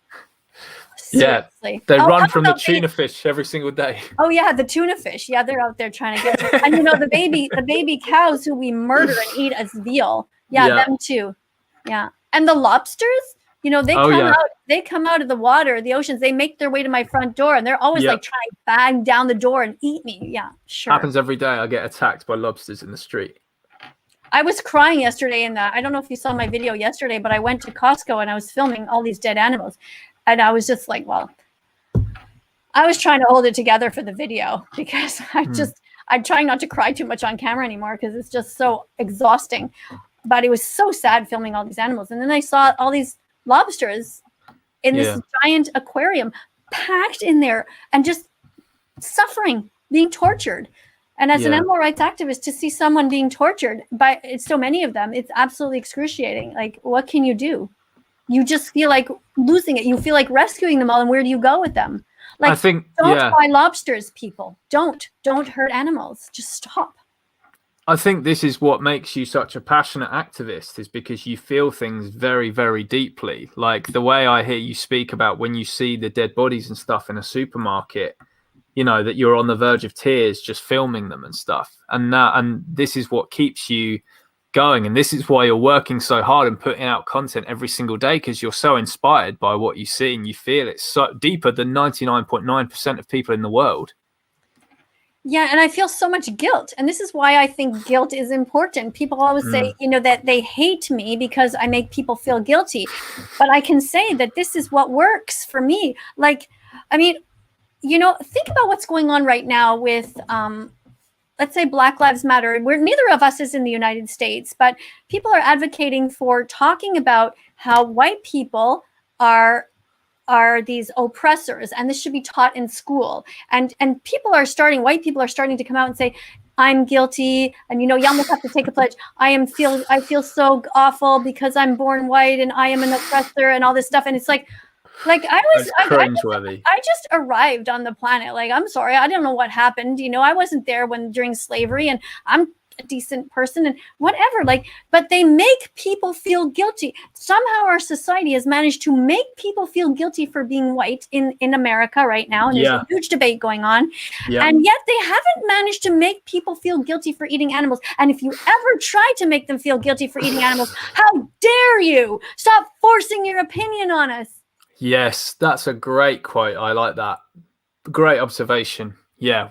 Seriously. Yeah, they run from the tuna fish every single day. Oh yeah, the tuna fish. Yeah, they're out there trying to get. And the baby cows who we murder and eat as veal. Yeah, them too. Yeah. And the lobsters, you know, Oh, they come out of the water, the oceans, they make their way to my front door, and they're always yeah. like trying to bang down the door and eat me. Yeah, sure. Happens every day. I get attacked by lobsters in the street. I was crying yesterday in that. I don't know if you saw my video yesterday, but I went to Costco and I was filming all these dead animals. And I was just like, well, I was trying to hold it together for the video because I'm trying not to cry too much on camera anymore because it's just so exhausting. But it was so sad filming all these animals. And then I saw all these lobsters in this giant aquarium packed in there and just suffering, being tortured. And as an animal rights activist, to see someone being tortured by so many of them, it's absolutely excruciating. Like, what can you do? You just feel like losing it. You feel like rescuing them all. And where do you go with them? Like, I think, don't buy lobsters, people. Don't hurt animals. Just stop. I think this is what makes you such a passionate activist, is because you feel things very, very deeply. Like the way I hear you speak about when you see the dead bodies and stuff in a supermarket, you know, that you're on the verge of tears just filming them and stuff. And this is what keeps you going. And this is why you're working so hard and putting out content every single day, because you're so inspired by what you see and you feel it so deeper than 99.9% of people in the world. Yeah, and I feel so much guilt. And this is why I think guilt is important. People always say, you know, that they hate me because I make people feel guilty. But I can say that this is what works for me. Like, I mean, you know, think about what's going on right now with, let's say, Black Lives Matter. Neither of us is in the United States, but people are advocating for talking about how white people are these oppressors, and this should be taught in school. And white people are starting to come out and say, I'm guilty, and you know, you almost have to take a pledge. I feel so awful because I'm born white and I am an oppressor and all this stuff. And it's like I just arrived on the planet. Like, I'm sorry, I don't know what happened. You know, I wasn't there during slavery, and I'm a decent person and whatever. Like, but they make people feel guilty. Somehow our society has managed to make people feel guilty for being white in America right now. And there's a huge debate going on. And yet they haven't managed to make people feel guilty for eating animals. And if you ever try to make them feel guilty for eating animals, how dare you? Stop forcing your opinion on us. Yes, that's a great quote. I like that. Great observation. Yeah,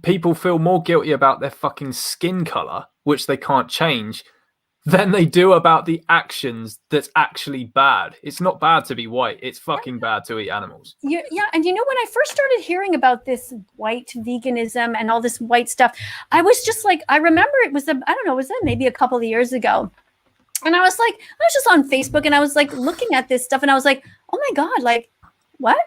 people feel more guilty about their fucking skin color, which they can't change, than they do about the actions that's actually bad. It's not bad to be white. It's fucking bad to eat animals. Yeah, and you know, when I first started hearing about this white veganism and all this white stuff, I was just like, I remember it was, was that maybe a couple of years ago. And I was just on Facebook and I was like looking at this stuff and I was like, oh my God, like, what?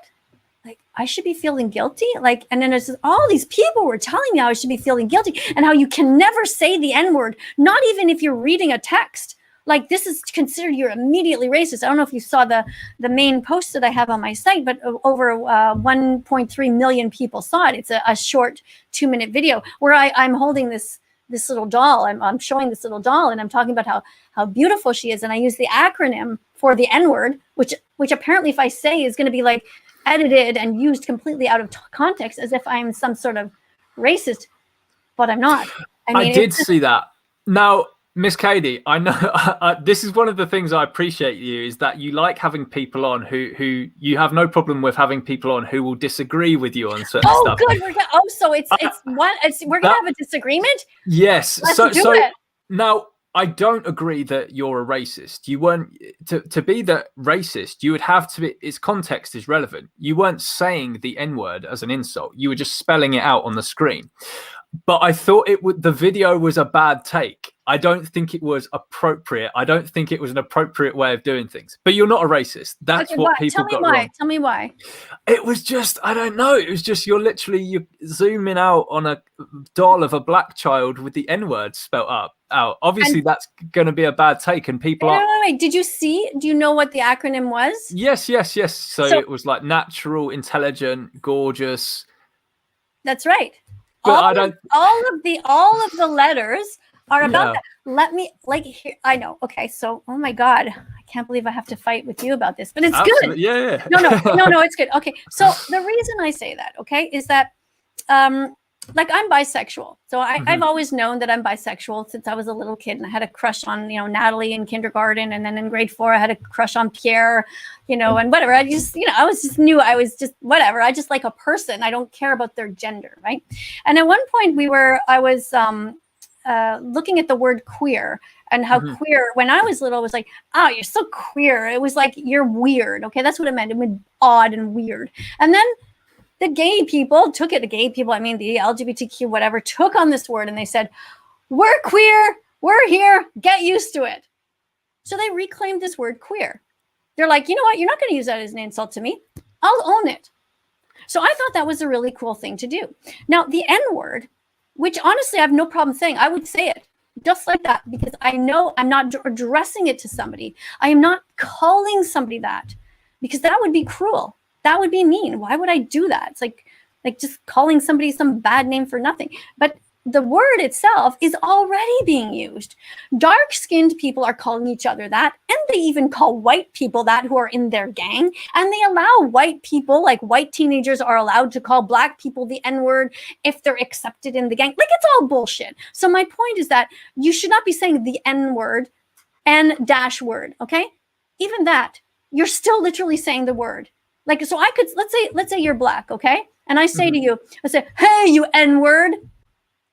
Like, I should be feeling guilty? Like, and then there's all these people were telling me I should be feeling guilty and how you can never say the N-word, not even if you're reading a text. Like, this is considered, you're immediately racist. I don't know if you saw the main post that I have on my site, but over 1.3 million people saw it. It's a short 2-minute video where I'm holding this little doll. I'm showing this little doll and I'm talking about how beautiful she is. And I use the acronym for the N-word, which apparently if I say is going to be like edited and used completely out of context as if I'm some sort of racist, but I'm not. I did see that. Now, Miss Katie, I know this is one of the things I appreciate you is that you like having people on who you have no problem with having people on who will disagree with you on certain stuff. Good. So we're gonna have a disagreement. Yes. Let's do it. Now, I don't agree that you're a racist. You weren't to be the racist. You would have to be. Its context is relevant. You weren't saying the N-word as an insult. You were just spelling it out on the screen. But I thought the video was a bad take. I don't think it was appropriate. I don't think it was an appropriate way of doing things. But you're not a racist. That's what people got wrong. Tell me why. It was just, I don't know. It was just you're zooming out on a doll of a black child with the N-word spelt out. Obviously, that's going to be a bad take, and people are. Wait. Did you see? Do you know what the acronym was? Yes. So it was like natural, intelligent, gorgeous. That's right. But all of the letters are about that. Let me here. I know. Okay. So, oh my God, I can't believe I have to fight with you about this, but it's good. Yeah. No, it's good. Okay. So the reason I say that, okay, is that like I'm bisexual. So I've always known that I'm bisexual since I was a little kid, and I had a crush on, Natalie in kindergarten. And then in grade 4, I had a crush on Pierre, and whatever. I just, I was just knew I was just whatever. I just like a person. I don't care about their gender. Right. And at one point I was looking at the word queer and how queer, when I was little, was like, oh, you're so queer. It was like, you're weird. Okay. That's what it meant. It meant odd and weird. And then the gay people took it. The gay people, I mean, the LGBTQ, whatever, took on this word and they said, we're queer, we're here, get used to it. So they reclaimed this word queer. They're like, you know what? You're not going to use that as an insult to me. I'll own it. So I thought that was a really cool thing to do. Now, the N word, which honestly, I have no problem saying, I would say it just like that, because I know I'm not addressing it to somebody. I am not calling somebody that, because that would be cruel. That would be mean. Why would I do that? It's like just calling somebody some bad name for nothing. But the word itself is already being used. Dark-skinned people are calling each other that, and they even call white people that who are in their gang. And they allow white people, like white teenagers, are allowed to call black people the N-word if they're accepted in the gang. Like, it's all bullshit. So my point is that you should not be saying the N-word, N-word, okay? Even that, you're still literally saying the word. Like, so I could, let's say you're black, okay? And I say to you, I say, hey, you N-word,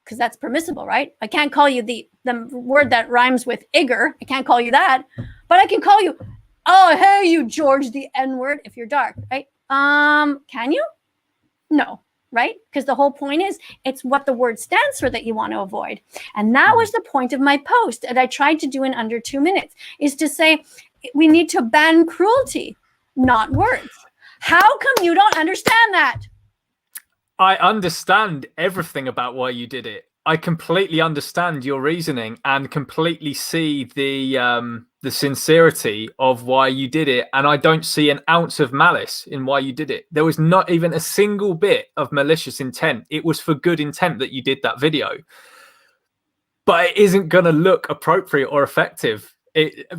because that's permissible, right? I can't call you the word that rhymes with Igor. I can't call you that, but I can call you, oh, hey, you George, the N-word, if you're dark, right? Can you? No, right? Because the whole point is, it's what the word stands for that you want to avoid. And that was the point of my post that I tried to do in under 2 minutes, is to say, we need to ban cruelty, not words. How come you don't understand that? I understand everything about why you did it. I completely understand your reasoning and completely see the sincerity of why you did it. And I don't see an ounce of malice in why you did it. There was not even a single bit of malicious intent. It was for good intent that you did that video. But it isn't going to look appropriate or effective.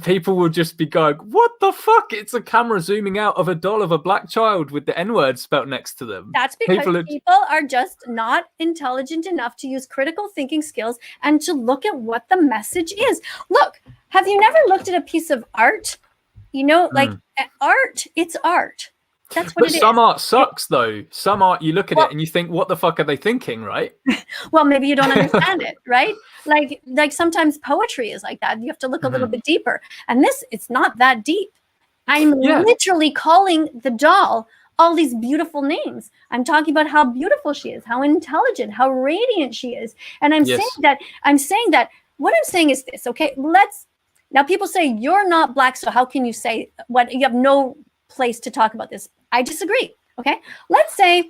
People will just be going, what the fuck? It's a camera zooming out of a doll of a black child with the N-word spelled next to them. That's because people are just not intelligent enough to use critical thinking skills and to look at what the message is. Look, have you never looked at a piece of art? Like art, it's art. That's what it is. But some art sucks, though. Some art, you look at it and you think, what the fuck are they thinking, right? Well, maybe you don't understand it, right? Like sometimes poetry is like that. You have to look a little bit deeper. And it's not that deep. I'm literally calling the doll all these beautiful names. I'm talking about how beautiful she is, how intelligent, how radiant she is. And I'm saying that what I'm saying is this, okay? Now people say, you're not black, so how can you say what? You have no place to talk about this. I disagree. Okay. Let's say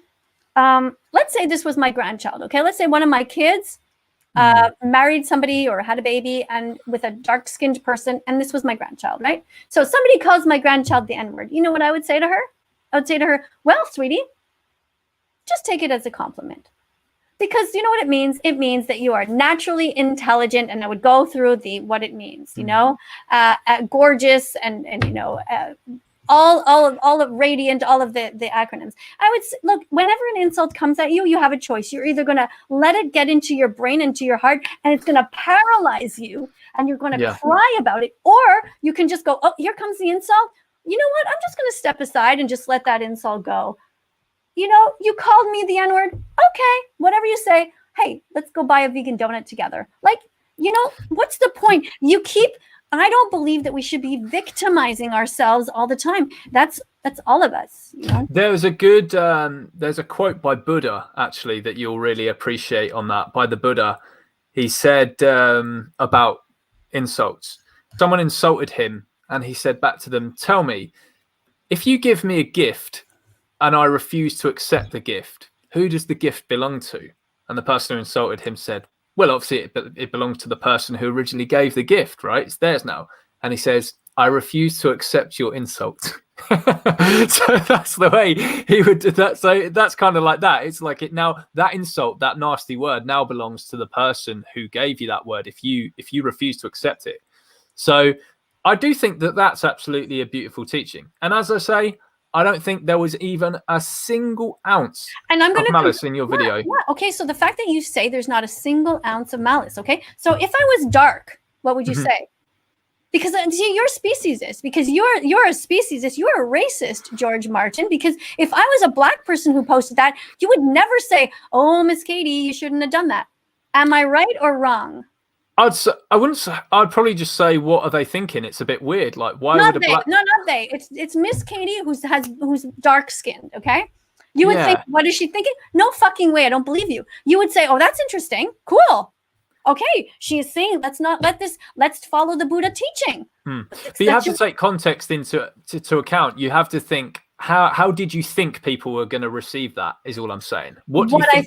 this was my grandchild. Okay. Let's say one of my kids married somebody or had a baby and with a dark-skinned person, and this was my grandchild, right? So somebody calls my grandchild the N-word. You know what I would say to her? I would say to her, well, sweetie, just take it as a compliment. Because you know what it means? It means that you are naturally intelligent, and I would go through what it means, gorgeous and all of radiant, all of the acronyms. I would say, look, whenever an insult comes at you, you have a choice. You're either going to let it get into your brain, into your heart, and it's going to paralyze you, and you're going to cry about it, or you can just go, oh, here comes the insult. You know what? I'm just going to step aside and just let that insult go. You called me the N-word. Okay, whatever you say. Hey, let's go buy a vegan donut together. Like, what's the point? I don't believe that we should be victimizing ourselves all the time. That's all of us. There's a quote by Buddha, actually, that you'll really appreciate on that, by the Buddha. He said about insults. Someone insulted him, and he said back to them, tell me, if you give me a gift and I refuse to accept the gift, who does the gift belong to? And the person who insulted him said, well, obviously it belongs to the person who originally gave the gift, right? It's theirs now. And he says, I refuse to accept your insult. So that's the way he would do that. So that's kind of like that. It's like that insult, that nasty word now belongs to the person who gave you that word if you refuse to accept it. So I do think that that's absolutely a beautiful teaching. And as I say, I don't think there was even a single ounce And I'm of going to malice in your video. Yeah. Okay. So the fact that you say there's not a single ounce of malice. Okay. So if I was dark, what would you say? Because see, you're speciesist. Because you're a speciesist. You're a racist, George Martin. Because if I was a black person who posted that, you would never say, "Oh, Miss Katie, you shouldn't have done that." Am I right or wrong? I'd probably just say, what are they thinking? It's a bit weird. Like, why Not would a they. black? No, not they. It's Miss Katie who's dark skinned. Okay. You would think, what is she thinking? No fucking way. I don't believe you. You would say, "Oh, that's interesting. Cool. Okay, she is saying let's follow the Buddha teaching." But you have to take context into account. You have to think, how did you think people were going to receive that, is all I'm saying. What I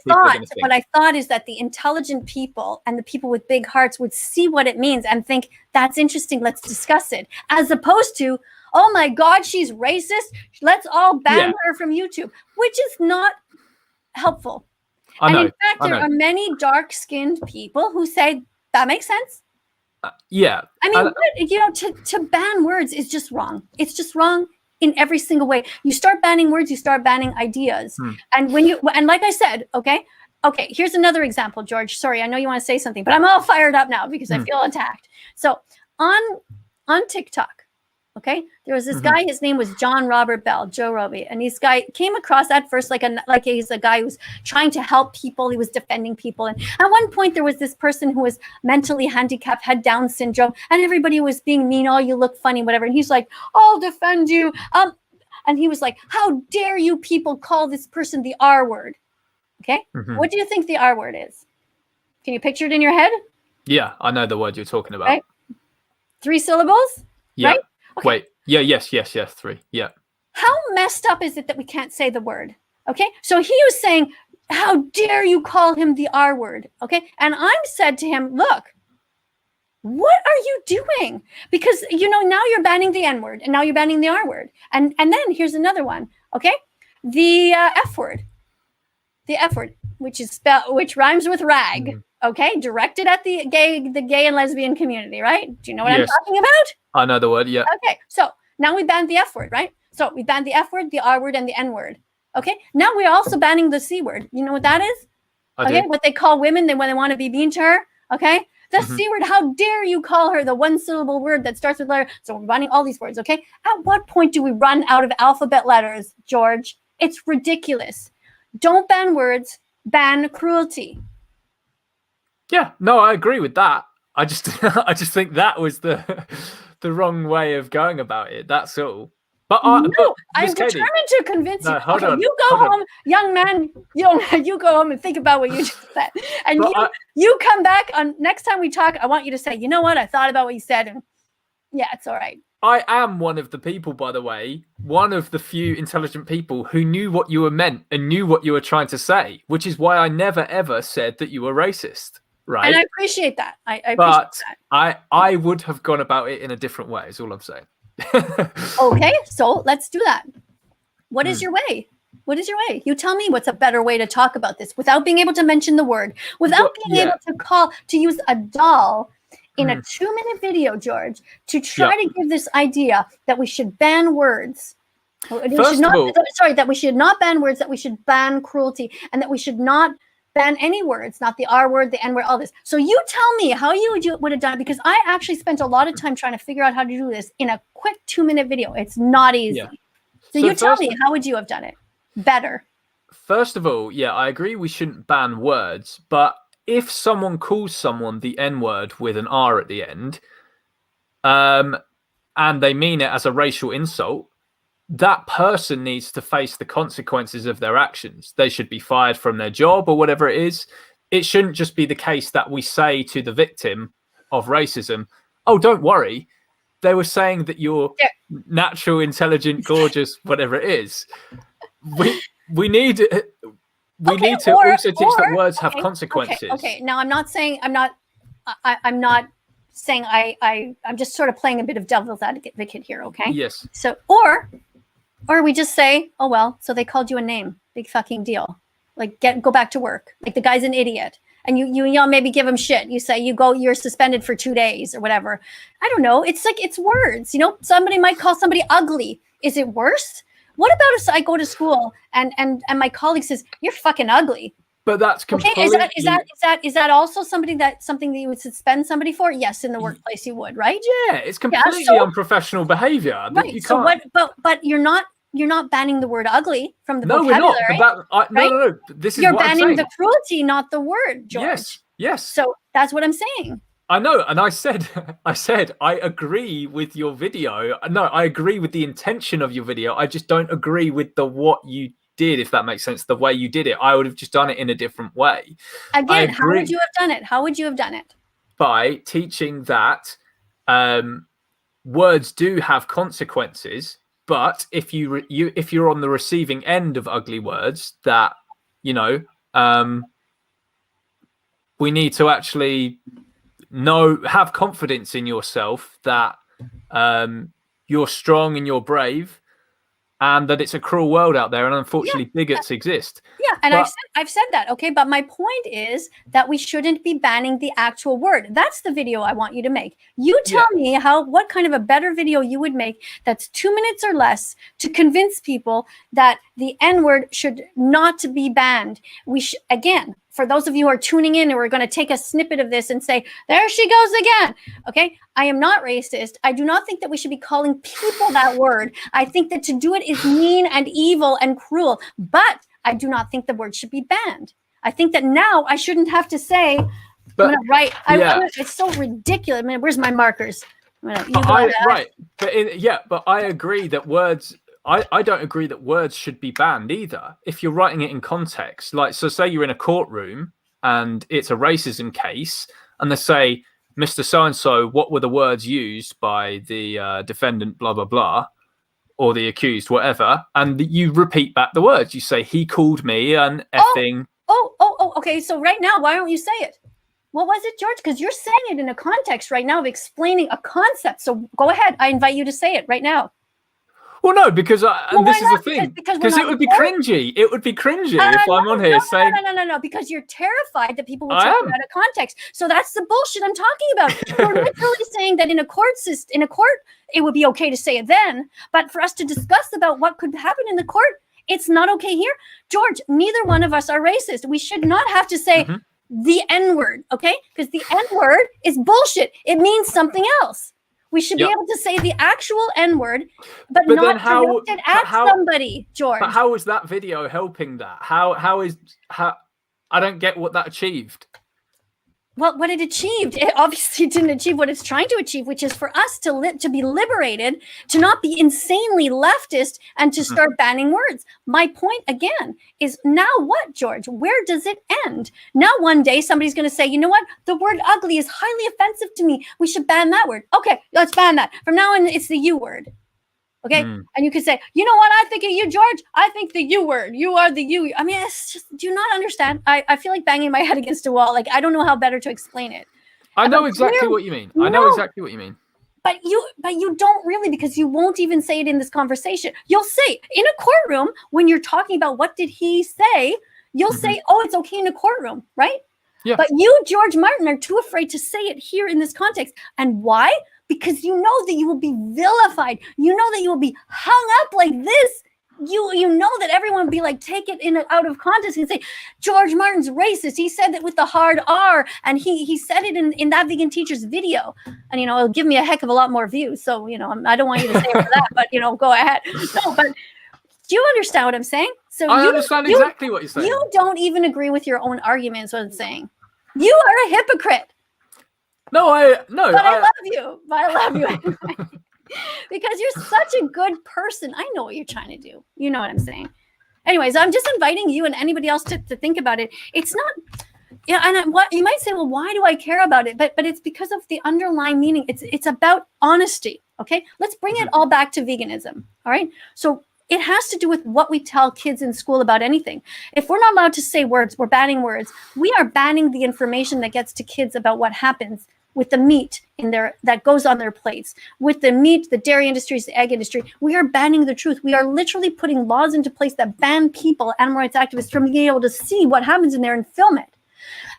thought is that the intelligent people and the people with big hearts would see what it means and think, that's interesting, let's discuss it. As opposed to, oh my God, she's racist, let's all ban her from YouTube, which is not helpful. In fact, there are many dark-skinned people who say that makes sense. I mean, to ban words is just wrong. It's just wrong in every single way. You start banning words, you start banning ideas. And like I said, okay, here's another example, George. Sorry, I know you want to say something, but I'm all fired up now because I feel attacked. So on TikTok, okay, there was this guy, his name was John Robert Bell, Joe Roby, and this guy came across at first like he's a guy who's trying to help people, he was defending people, and at one point there was this person who was mentally handicapped, had Down syndrome, and everybody was being mean, "Oh, you look funny," whatever, and he's like, "I'll defend you," and he was like, "How dare you people call this person the R word?" Okay, what do you think the R word is? Can you picture it in your head? Yeah, I know the word you're talking about. Right? 3 syllables? Yeah. Right? Okay. Wait. Yeah. Yes. 3. Yeah. How messed up is it that we can't say the word? Okay. So he was saying, "How dare you call him the R word?" Okay. And I said to him, "Look, what are you doing? Because, now you're banning the N word and now you're banning the R word. And then here's another one. Okay. The F word. The F word, which rhymes with rag. Okay. Directed at the gay and lesbian community, right? Do you know what I'm talking about? I know the word, yeah. Okay, so now we banned the F word, right? So we banned the F word, the R word, and the N word. Okay, now we're also banning the C word. You know what that is? What they call women when they want to be mean to her. Okay, the C word. How dare you call her the one-syllable word that starts with letter? So we're banning all these words. Okay, at what point do we run out of alphabet letters, George? It's ridiculous. Don't ban words. Ban cruelty. Yeah, no, I agree with that. I just think that was the wrong way of going about it. That's all. But I'm determined to convince you. Hold on. You go home, young man. You go home and think about what you just said, and you come back on next time we talk. I want you to say, "You know what? I thought about what you said, and yeah, it's all right." I am one of the people, by the way, one of the few intelligent people who knew what you were meant and knew what you were trying to say, which is why I never ever said that you were racist. Right. And I appreciate that. I appreciate that. I would have gone about it in a different way, is all I'm saying. Okay, so let's do that. What is your way? What is your way? You tell me what's a better way to talk about this without being able to mention the word, without being able to use a doll in a 2-minute video, George, to try to give this idea that we should ban words. That we should not ban words, that we should ban cruelty, and that we should not ban any words, not the R word, the N word, all this. So you tell me how you would have done it, because I actually spent a lot of time trying to figure out how to do this in a quick 2-minute video. It's not easy. Yeah. So you tell me, how would you have done it better? First of all, I agree we shouldn't ban words, but if someone calls someone the N word with an R at the end, and they mean it as a racial insult, that person needs to face the consequences of their actions. They should be fired from their job or whatever it is. It shouldn't just be the case that we say to the victim of racism, "Oh, don't worry. They were saying that you're natural, intelligent, gorgeous, whatever it is." We need to also teach that words have consequences. Okay. Now I'm not saying I'm just sort of playing a bit of devil's advocate here, okay? Yes. So or we just say, "Oh well, so they called you a name. Big fucking deal. Like go back to work. Like the guy's an idiot." And you maybe give him shit. You say you're suspended for 2 days or whatever. I don't know. It's like, it's words. Somebody might call somebody ugly. Is it worse? What about if I go to school and my colleague says, "You're fucking ugly"? But that's completely... Okay, is that also something that you would suspend somebody for? Yes, in the workplace you would, right? Yeah, it's completely unprofessional behavior. Right. You so can't... but you're not banning the word ugly from the vocabulary. No, we're not. But no. This is you're what I'm banning saying. the cruelty, not the word, George. Yes. So that's what I'm saying. I know, and I said I agree with your video. No, I agree with the intention of your video. I just don't agree with what you did, if that makes sense. The way you did it, I would have just done it in a different way. Again, how would you have done it? How would you have done it? By teaching that words do have consequences, but if you're on the receiving end of ugly words, that we need to actually have confidence in yourself that you're strong and you're brave, and that it's a cruel world out there, and unfortunately bigots exist. Yeah, and I've said that, okay? But my point is that we shouldn't be banning the actual word. That's the video I want you to make. You tell me what kind of a better video you would make that's 2 minutes or less to convince people that the N-word should not be banned. Again, for those of you who are tuning in and we're going to take a snippet of this and say, there she goes again. Okay, I am not racist. I do not think that we should be calling people that word. I think that to do it is mean and evil and cruel, but I do not think the word should be banned. I think that now I shouldn't have to say, I'm going to write. It's so ridiculous. I mean, where's my markers? But I agree that words... I don't agree that words should be banned either. If you're writing it in context, so say you're in a courtroom and it's a racism case, and they say, Mr. So-and-so, what were the words used by the defendant, blah, blah, blah, or the accused, whatever, and you repeat back the words. You say, he called me an effing... Okay, so right now, why don't you say it? What was it, George? Because you're saying it in a context right now of explaining a concept. So go ahead. I invite you to say it right now. Well, no, because this is the thing. Because it would be cringy. It would be cringy if I'm on here saying... No, because you're terrified that people will take it out of context. So that's the bullshit I'm talking about. You're literally saying that in a court, it would be okay to say it then. But for us to discuss about what could happen in the court, it's not okay here. George, neither one of us are racist. We should not have to say the N-word, okay? Because the N-word is bullshit. It means something else. We should be able to say the actual N-word, but not directed at somebody, George. But how is that video helping that? How I don't get what that achieved. Well, what it achieved, it obviously didn't achieve what it's trying to achieve, which is for us to be liberated, to not be insanely leftist, and to start banning words. My point, again, is now what, George? Where does it end? Now one day somebody's going to say, you know what? The word ugly is highly offensive to me. We should ban that word. Okay, let's ban that. From now on, it's the U word. Okay, and you could say, you know what I think of you, George? I think the U word. You are the you. I mean, it's just, do you not understand? I feel like banging my head against a wall. Like, I don't know how better to explain it. I know exactly what you mean. I know exactly what you mean. But you don't really, because you won't even say it in this conversation. You'll say in a courtroom when you're talking about what did he say, you'll say, oh, it's okay in a courtroom, right? Yeah. But you, George Martin, are too afraid to say it here in this context. And why? Because you know that you will be vilified. You know that you will be hung up like this. You know that everyone will be like, take it out of context and say, George Martin's racist. He said that with the hard R, and he said it in that vegan teacher's video. And, it'll give me a heck of a lot more views. So, I don't want you to say it for that, but, go ahead. No, but do you understand what I'm saying? So I understand exactly what you're saying. You don't even agree with your own arguments, what I'm saying. You are a hypocrite. But I love you. Anyway. Because you're such a good person. I know what you're trying to do. You know what I'm saying. Anyways, I'm just inviting you and anybody else to think about it. It's not, and what you might say, well, why do I care about it? But it's because of the underlying meaning. It's about honesty. Okay, let's bring it all back to veganism. All right, so it has to do with what we tell kids in school about anything. If we're not allowed to say words, we're banning words. We are banning the information that gets to kids about what happens with the meat that goes on their plates, with the meat, the dairy industries, the egg industry. We are banning the truth. We are literally putting laws into place that ban people, animal rights activists, from being able to see what happens in there and film it.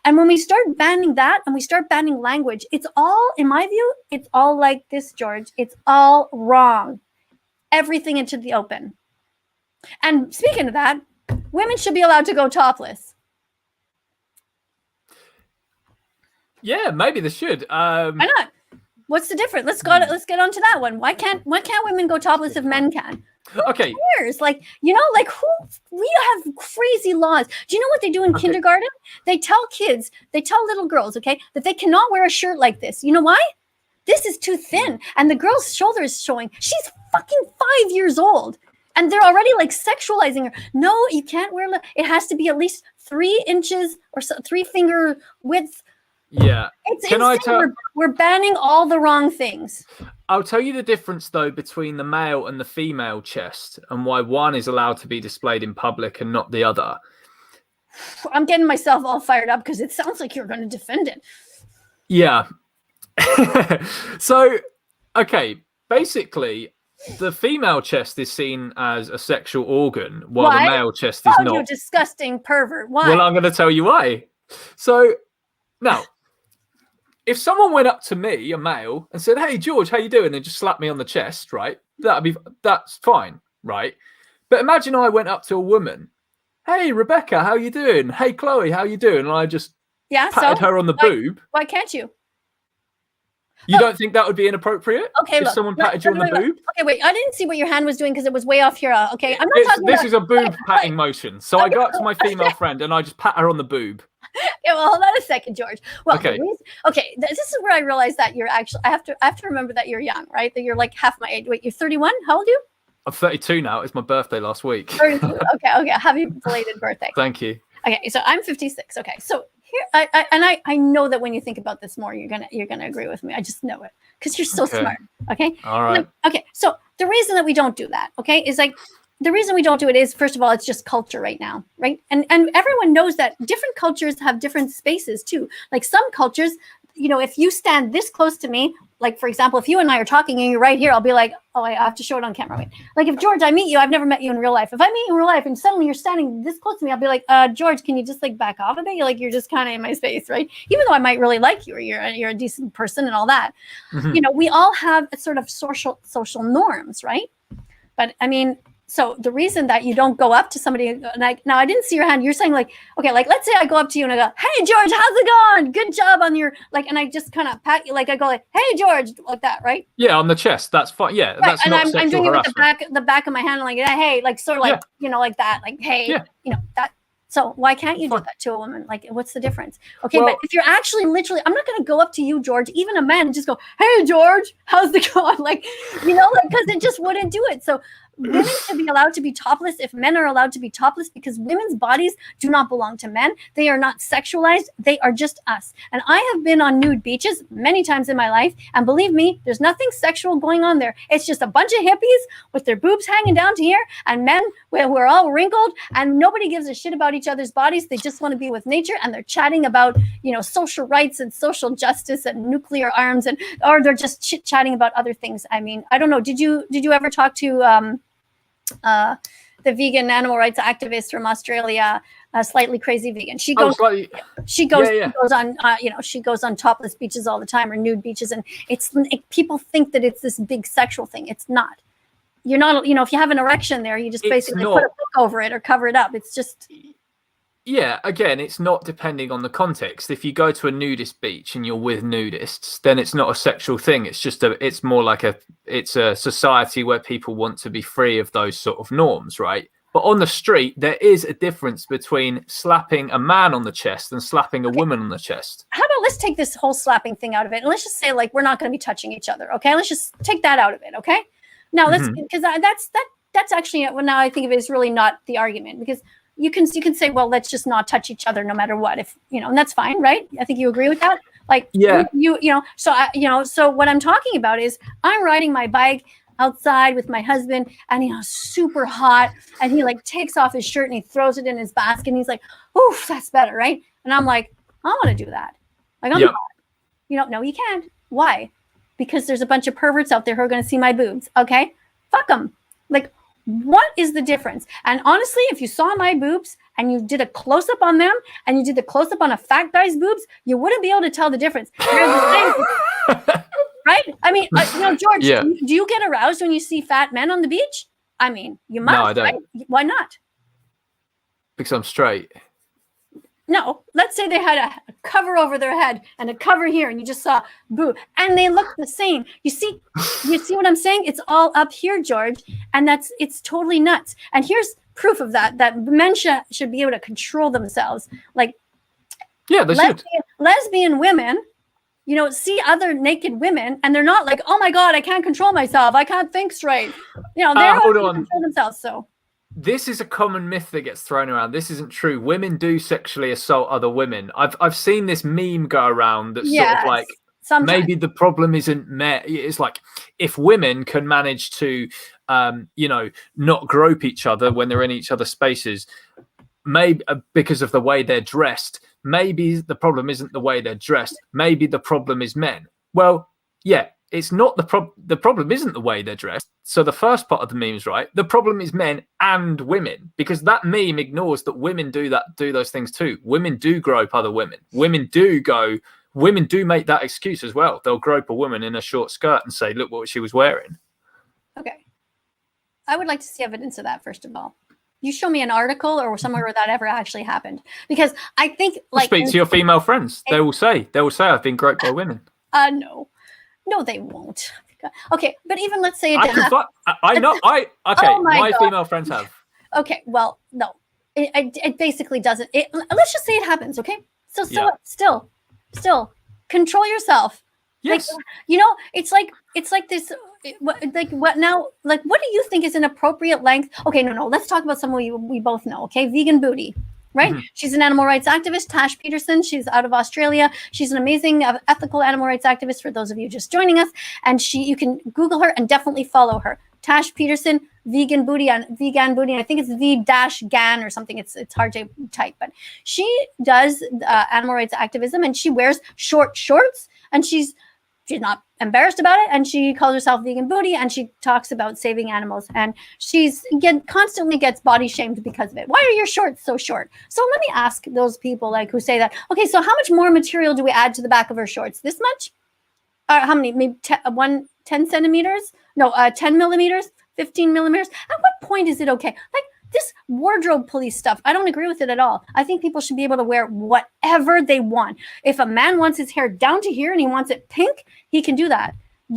And when we start banning that and we start banning language, it's all, in my view, it's all like this, George. It's all wrong. Everything into the open. And speaking of that, women should be allowed to go topless. Yeah, maybe they should. Why not? What's the difference? Let's get on to that one. Why can't women go topless if men can? Okay. Who cares? Like, you know, like we have crazy laws. Do you know what they do in kindergarten? They tell little girls, okay, that they cannot wear a shirt like this. You know why? This is too thin. And the girl's shoulder is showing. She's fucking 5 years old. And they're already like sexualizing her. No, you can't wear it has to be at least 3 inches or 3 finger width. Yeah. It's insane. We're banning all the wrong things. I'll tell you the difference, though, between the male and the female chest and why one is allowed to be displayed in public and not the other. I'm getting myself all fired up because it sounds like you're going to defend it. Yeah. So, okay, basically, the female chest is seen as a sexual organ while the male chest is not. You disgusting pervert. Why? Well, I'm going to tell you why. So, now, if someone went up to me, a male, and said, "Hey, George, how you doing?" and just slapped me on the chest, right? That's fine, right? But imagine I went up to a woman, "Hey, Rebecca, how you doing? Hey, Chloe, how you doing?" and I just patted her on the boob. Why can't you? You don't think that would be inappropriate? Okay, if someone patted you on the boob? Okay, wait. I didn't see what your hand was doing because it was way off here. Okay, I'm not talking about... This is a boob patting motion. So I go up to my female friend and I just pat her on the boob. Okay, well, hold on a second, George. Well, okay. This is where I realized that you're actually. I have to remember that you're young, right? That you're like half my age. Wait, you're 31. How old are you? I'm 32 now. It's my birthday last week. 32. Okay. Happy belated birthday. Thank you. Okay, so I'm 56. Okay, so here I know that when you think about this more, you're gonna agree with me. I just know it because you're so smart. Okay. All right. Okay. So the reason that we don't do that, okay, is like the reason we don't do it is, first of all, it's just culture right now, right? And everyone knows that different cultures have different spaces too. Like some cultures, you know, if you stand this close to me, like for example, if you and I are talking and you're right here, I'll be like, oh, I have to show it on camera. Wait. Like if George, I meet you, I've never met you in real life. If I meet you in real life and suddenly you're standing this close to me, I'll be like, George, can you just like back off a bit? You're just kind of in my space, right? Even though I might really like you or you're a decent person and all that. Mm-hmm. You know, we all have a sort of social norms, right? But I mean, so the reason that you don't go up to somebody, now I didn't see your hand. You're saying like, okay, like let's say I go up to you and I go, "Hey George, how's it going? Good job on your," like, and I just kind of pat you, like I go like, "Hey George," like that, right? Yeah, on the chest. That's fine. Yeah, right. That's and not I'm doing harassment. it with the back of my hand, like, hey, like sort of like, you know, like that, like, hey, you know that. So why can't you do that to a woman? Like, what's the difference? Okay, well, but if you're actually literally, I'm not going to go up to you, George, even a man, and just go, "Hey George, how's it going?" Like, you know, like because it just wouldn't do it. So women should be allowed to be topless if men are allowed to be topless, because women's bodies do not belong to men. They are not sexualized. They are just us. And I have been on nude beaches many times in my life. And believe me, there's nothing sexual going on there. It's just a bunch of hippies with their boobs hanging down to here and men who are all wrinkled, and nobody gives a shit about each other's bodies. They just want to be with nature, and they're chatting about, you know, social rights and social justice and nuclear arms, or they're just chit-chatting about other things. I mean, I don't know. Did you ever talk to the vegan animal rights activist from Australia, a slightly crazy vegan? She goes on, you know, she goes on topless beaches all the time, or nude beaches, and people think that it's this big sexual thing. It's not. You're not, you know, if you have an erection there, you just basically put a book over it or cover it up. It's just. Yeah, again, it's not depending on the context. If you go to a nudist beach and you're with nudists, then it's not a sexual thing. It's just it's more like it's a society where people want to be free of those sort of norms, right? But on the street, there is a difference between slapping a man on the chest and slapping a woman on the chest. How about let's take this whole slapping thing out of it, and let's just say like we're not going to be touching each other, okay? Let's just take that out of it, okay? Now let's, because that's actually, well, now I think of it as really not the argument, because you can say, well, let's just not touch each other no matter what, if you know, and that's fine, right? I think you agree with that. Like, you know, so what I'm talking about is I'm riding my bike outside with my husband, and you know, super hot, and he like takes off his shirt and he throws it in his basket, and he's like, "Oof, that's better," right? And I'm like, I want to do that. Like, I'm not. You know, no, you can't. Why? Because there's a bunch of perverts out there who are going to see my boobs. Okay, fuck them. Like, what is the difference? And honestly, if you saw my boobs and you did a close-up on them and you did the close-up on a fat guy's boobs, you wouldn't be able to tell the difference. Right? I mean, you know, George, do you get aroused when you see fat men on the beach? I mean, you No, must, I don't. right? Why not? Because I'm straight. No, let's say they had a cover over their head and a cover here, and you just saw boob, and they look the same. You see what I'm saying? It's all up here, George, and it's totally nuts. And here's proof of that men should be able to control themselves. Like, yeah, they should. Lesbian women, see other naked women, and they're not like, oh my God, I can't control myself. I can't think straight. They're able to control themselves. So this is a common myth that gets thrown around. This isn't true. Women do sexually assault other women. I've seen this meme go around that's sort of like, sometimes. Maybe the problem isn't men. It's like, if women can manage to, not grope each other when they're in each other's spaces, maybe because of the way they're dressed, maybe the problem isn't the way they're dressed. Maybe the problem is men. Well, yeah, it's not the problem. The problem isn't the way they're dressed. So the first part of the meme is right. The problem is men and women, because that meme ignores that women do those things too. Women do grope other women. Women do make that excuse as well. They'll grope a woman in a short skirt and say, look what she was wearing. Okay. I would like to see evidence of that, first of all. You show me an article or somewhere where that ever actually happened. Because I think, like, speak to your female friends. They will say I've been groped by women. No, they won't. Okay, but even let's say my female friends have. Okay, well, no, it basically doesn't. Let's just say it happens. Okay, so still control yourself. Yes, it's like this. What now? Like, what do you think is an appropriate length? Okay, no. Let's talk about someone we both know. Okay, vegan booty. Right? Mm-hmm. She's an animal rights activist, Tash Peterson. She's out of Australia. She's an amazing ethical animal rights activist for those of you just joining us. And you can Google her and definitely follow her. Tash Peterson, vegan booty. I think it's V-GAN or something. It's hard to type, but she does animal rights activism, and she wears short shorts, and she's not embarrassed about it, and she calls herself vegan booty, and she talks about saving animals, and she's constantly gets body shamed because of it. Why are your shorts so short? So let me ask those people who say that, okay, so how much more material do we add to the back of her shorts? This much? How many? Maybe 10 centimeters? No, 10 millimeters, 15 millimeters. At what point is it okay? Like, this wardrobe police stuff, I don't agree with it at all. I think people should be able to wear whatever they want. If a man wants his hair down to here and he wants it pink, he can do that,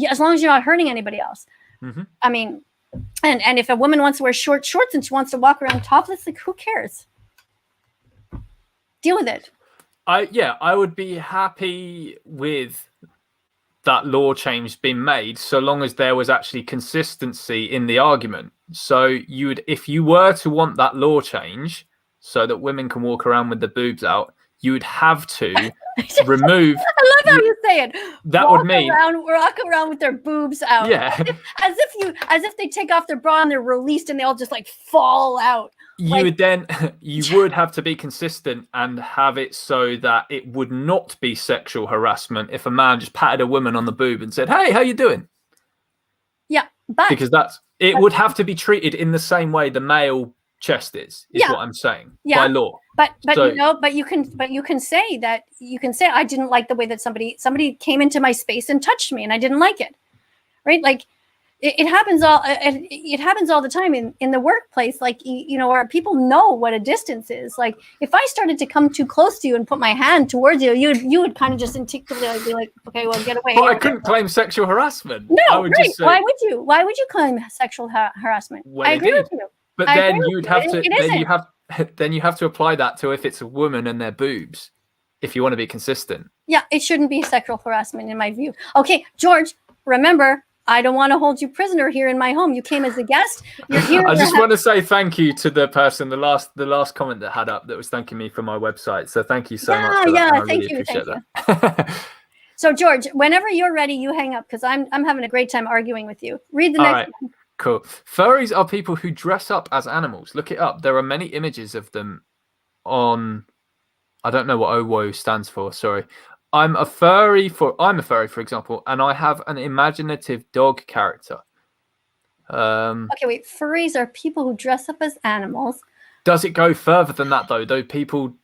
as long as you're not hurting anybody else. Mm-hmm. I mean, and if a woman wants to wear short shorts and she wants to walk around topless, like, who cares? Deal with it. I would be happy with that law change being made, so long as there was actually consistency in the argument. So if you were to want that law change so that women can walk around with the boobs out, you would have to remove. I love how you say it. That would mean walk around with their boobs out. Yeah, as if they take off their bra and they're released and they all just fall out. You would have to be consistent and have it so that it would not be sexual harassment if a man just patted a woman on the boob and said, "Hey, how you doing?" Yeah, because it would have to be treated in the same way the male chest is what I'm saying, by law. But you can say I didn't like the way that somebody came into my space and touched me and I didn't like it, right? Like, it happens all the time in the workplace, where people know what a distance is. Like, if I started to come too close to you and put my hand towards you, you would kind of just instinctively be like, okay, well, get away. Well, I couldn't claim sexual harassment. No, I would right. Just say, why would you claim sexual harassment? I agree with you. But then you'd have to then you have to apply that to if it's a woman and their boobs, if you want to be consistent. Yeah, it shouldn't be sexual harassment in my view. Okay, George, remember, I don't want to hold you prisoner here in my home. You came as a guest. You're here. I just want to say thank you to the person, the last comment that had up that was thanking me for my website. So thank you so much for that. Thank you. So George, whenever you're ready, you hang up because I'm having a great time arguing with you. Read the next one. Cool. Furries are people who dress up as animals. Look it up. There are many images of them on. I don't know what OWO stands for. Sorry. I'm a furry, for example, and I have an imaginative dog character. Okay, wait. Furries are people who dress up as animals. Does it go further than that, though? Though people...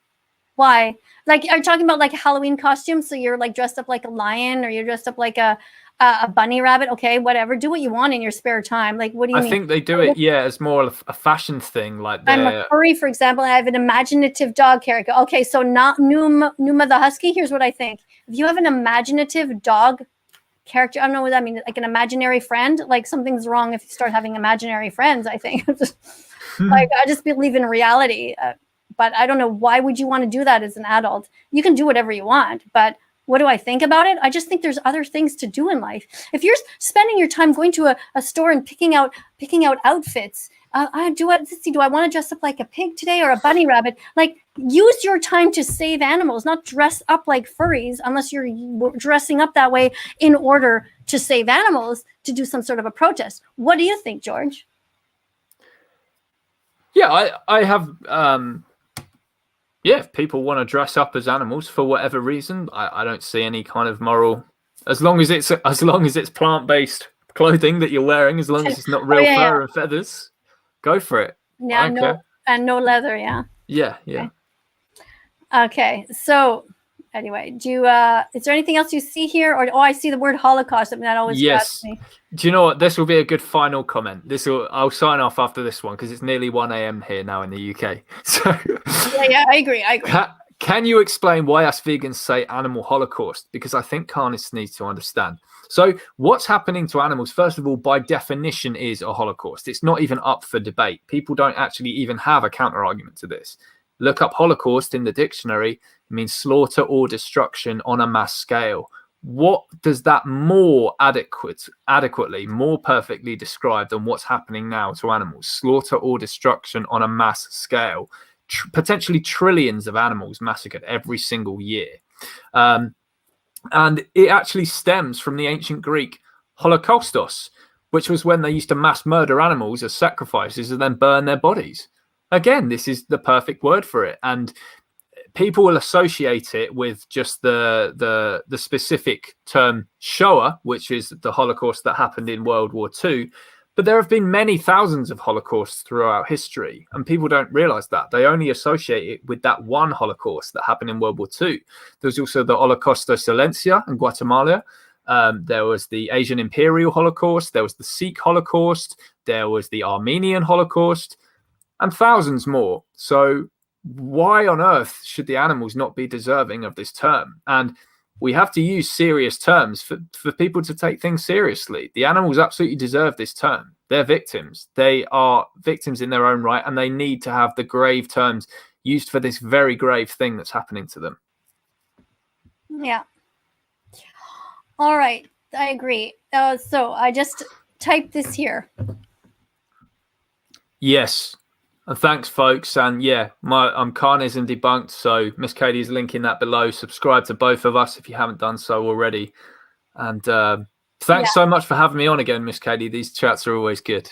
Why? Like, are you talking about, like, Halloween costumes? So you're, like, dressed up like a lion, or you're dressed up like a a bunny rabbit. Okay, whatever. Do what you want in your spare time. Like, what do you mean? I think they do it, yeah, as more of a fashion thing. Like I'm a furry, for example. I have an imaginative dog character. Okay, so not Numa the husky. Here's what I think. If you have an imaginative dog character, I don't know what that means, like an imaginary friend, like something's wrong if you start having imaginary friends, I think. Like, I just believe in reality. But I don't know, why would you want to do that as an adult? You can do whatever you want, but what do I think about it? I just think there's other things to do in life. If you're spending your time going to a store and picking out outfits, do I want to dress up like a pig today or a bunny rabbit? Like, use your time to save animals, not dress up like furries, unless you're dressing up that way in order to save animals, to do some sort of a protest. What do you think, George? Yeah, I have. Yeah, if people want to dress up as animals for whatever reason, I don't see any kind of moral. As long as it's plant-based clothing that you're wearing, as long as it's not real fur and feathers, go for it. Yeah, and no leather. Yeah. Yeah. Okay, so anyway, is there anything else you see here? Or I see the word Holocaust. I mean, that always grabs me. Do you know what? This will be a good final comment. I'll sign off after this one because it's nearly 1 a.m. here now in the UK. So yeah, I agree. Can you explain why us vegans say animal holocaust? Because I think carnists need to understand. So what's happening to animals, first of all, by definition, is a holocaust. It's not even up for debate. People don't actually even have a counter argument to this. Look up holocaust in the dictionary. It means slaughter or destruction on a mass scale. What does that more adequately, more perfectly describe than what's happening now to animals? Slaughter or destruction on a mass scale. Potentially trillions of animals massacred every single year. And it actually stems from the ancient Greek holocaustos, which was when they used to mass murder animals as sacrifices and then burn their bodies. Again, this is the perfect word for it. And people will associate it with just the specific term Shoah, which is the Holocaust that happened in World War II. But there have been many thousands of Holocausts throughout history, and people don't realize that. They only associate it with that one Holocaust that happened in World War II. There's also the Holocausto Silencia in Guatemala. There was the Asian Imperial Holocaust. There was the Sikh Holocaust. There was the Armenian Holocaust, and thousands more. So why on earth should the animals not be deserving of this term? And we have to use serious terms for people to take things seriously. The animals absolutely deserve this term. They're victims. They are victims in their own right, and they need to have the grave terms used for this very grave thing that's happening to them. Yeah. All right. I agree. So I just typed this here. Yes. And thanks, folks. And yeah, I'm Carnism Debunked. So Miss Katie is linking that below. Subscribe to both of us if you haven't done so already. And thanks so much for having me on again, Miss Katie. These chats are always good.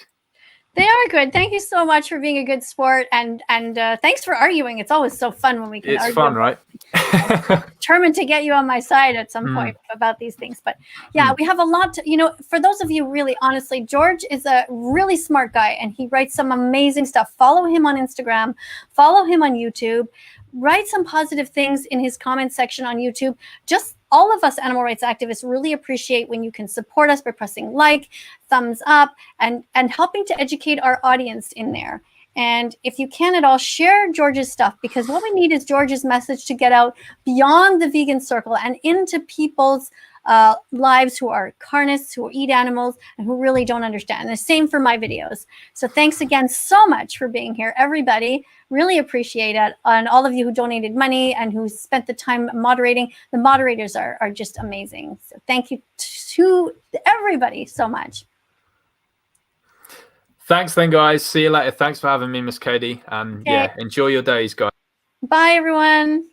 They are good. Thank you so much for being a good sport, and thanks for arguing. It's always so fun when we can argue. It's fun, right? Determined to get you on my side at some point about these things. But yeah, we have a lot to, for those of you really, honestly, George is a really smart guy, and he writes some amazing stuff. Follow him on Instagram. Follow him on YouTube. Write some positive things in his comment section on YouTube. Just all of us animal rights activists really appreciate when you can support us by pressing like, thumbs up, and helping to educate our audience in there. And if you can at all, share George's stuff, because what we need is George's message to get out beyond the vegan circle and into people's lives who are carnists, who eat animals, and who really don't understand. And the same for my videos. So thanks again so much for being here, everybody. Really appreciate it. And all of you who donated money and who spent the time moderating. The moderators are just amazing. So thank you to everybody so much. Thanks then, guys. See you later. Thanks for having me, Miss Katie. And yeah, enjoy your days, guys. Bye, everyone.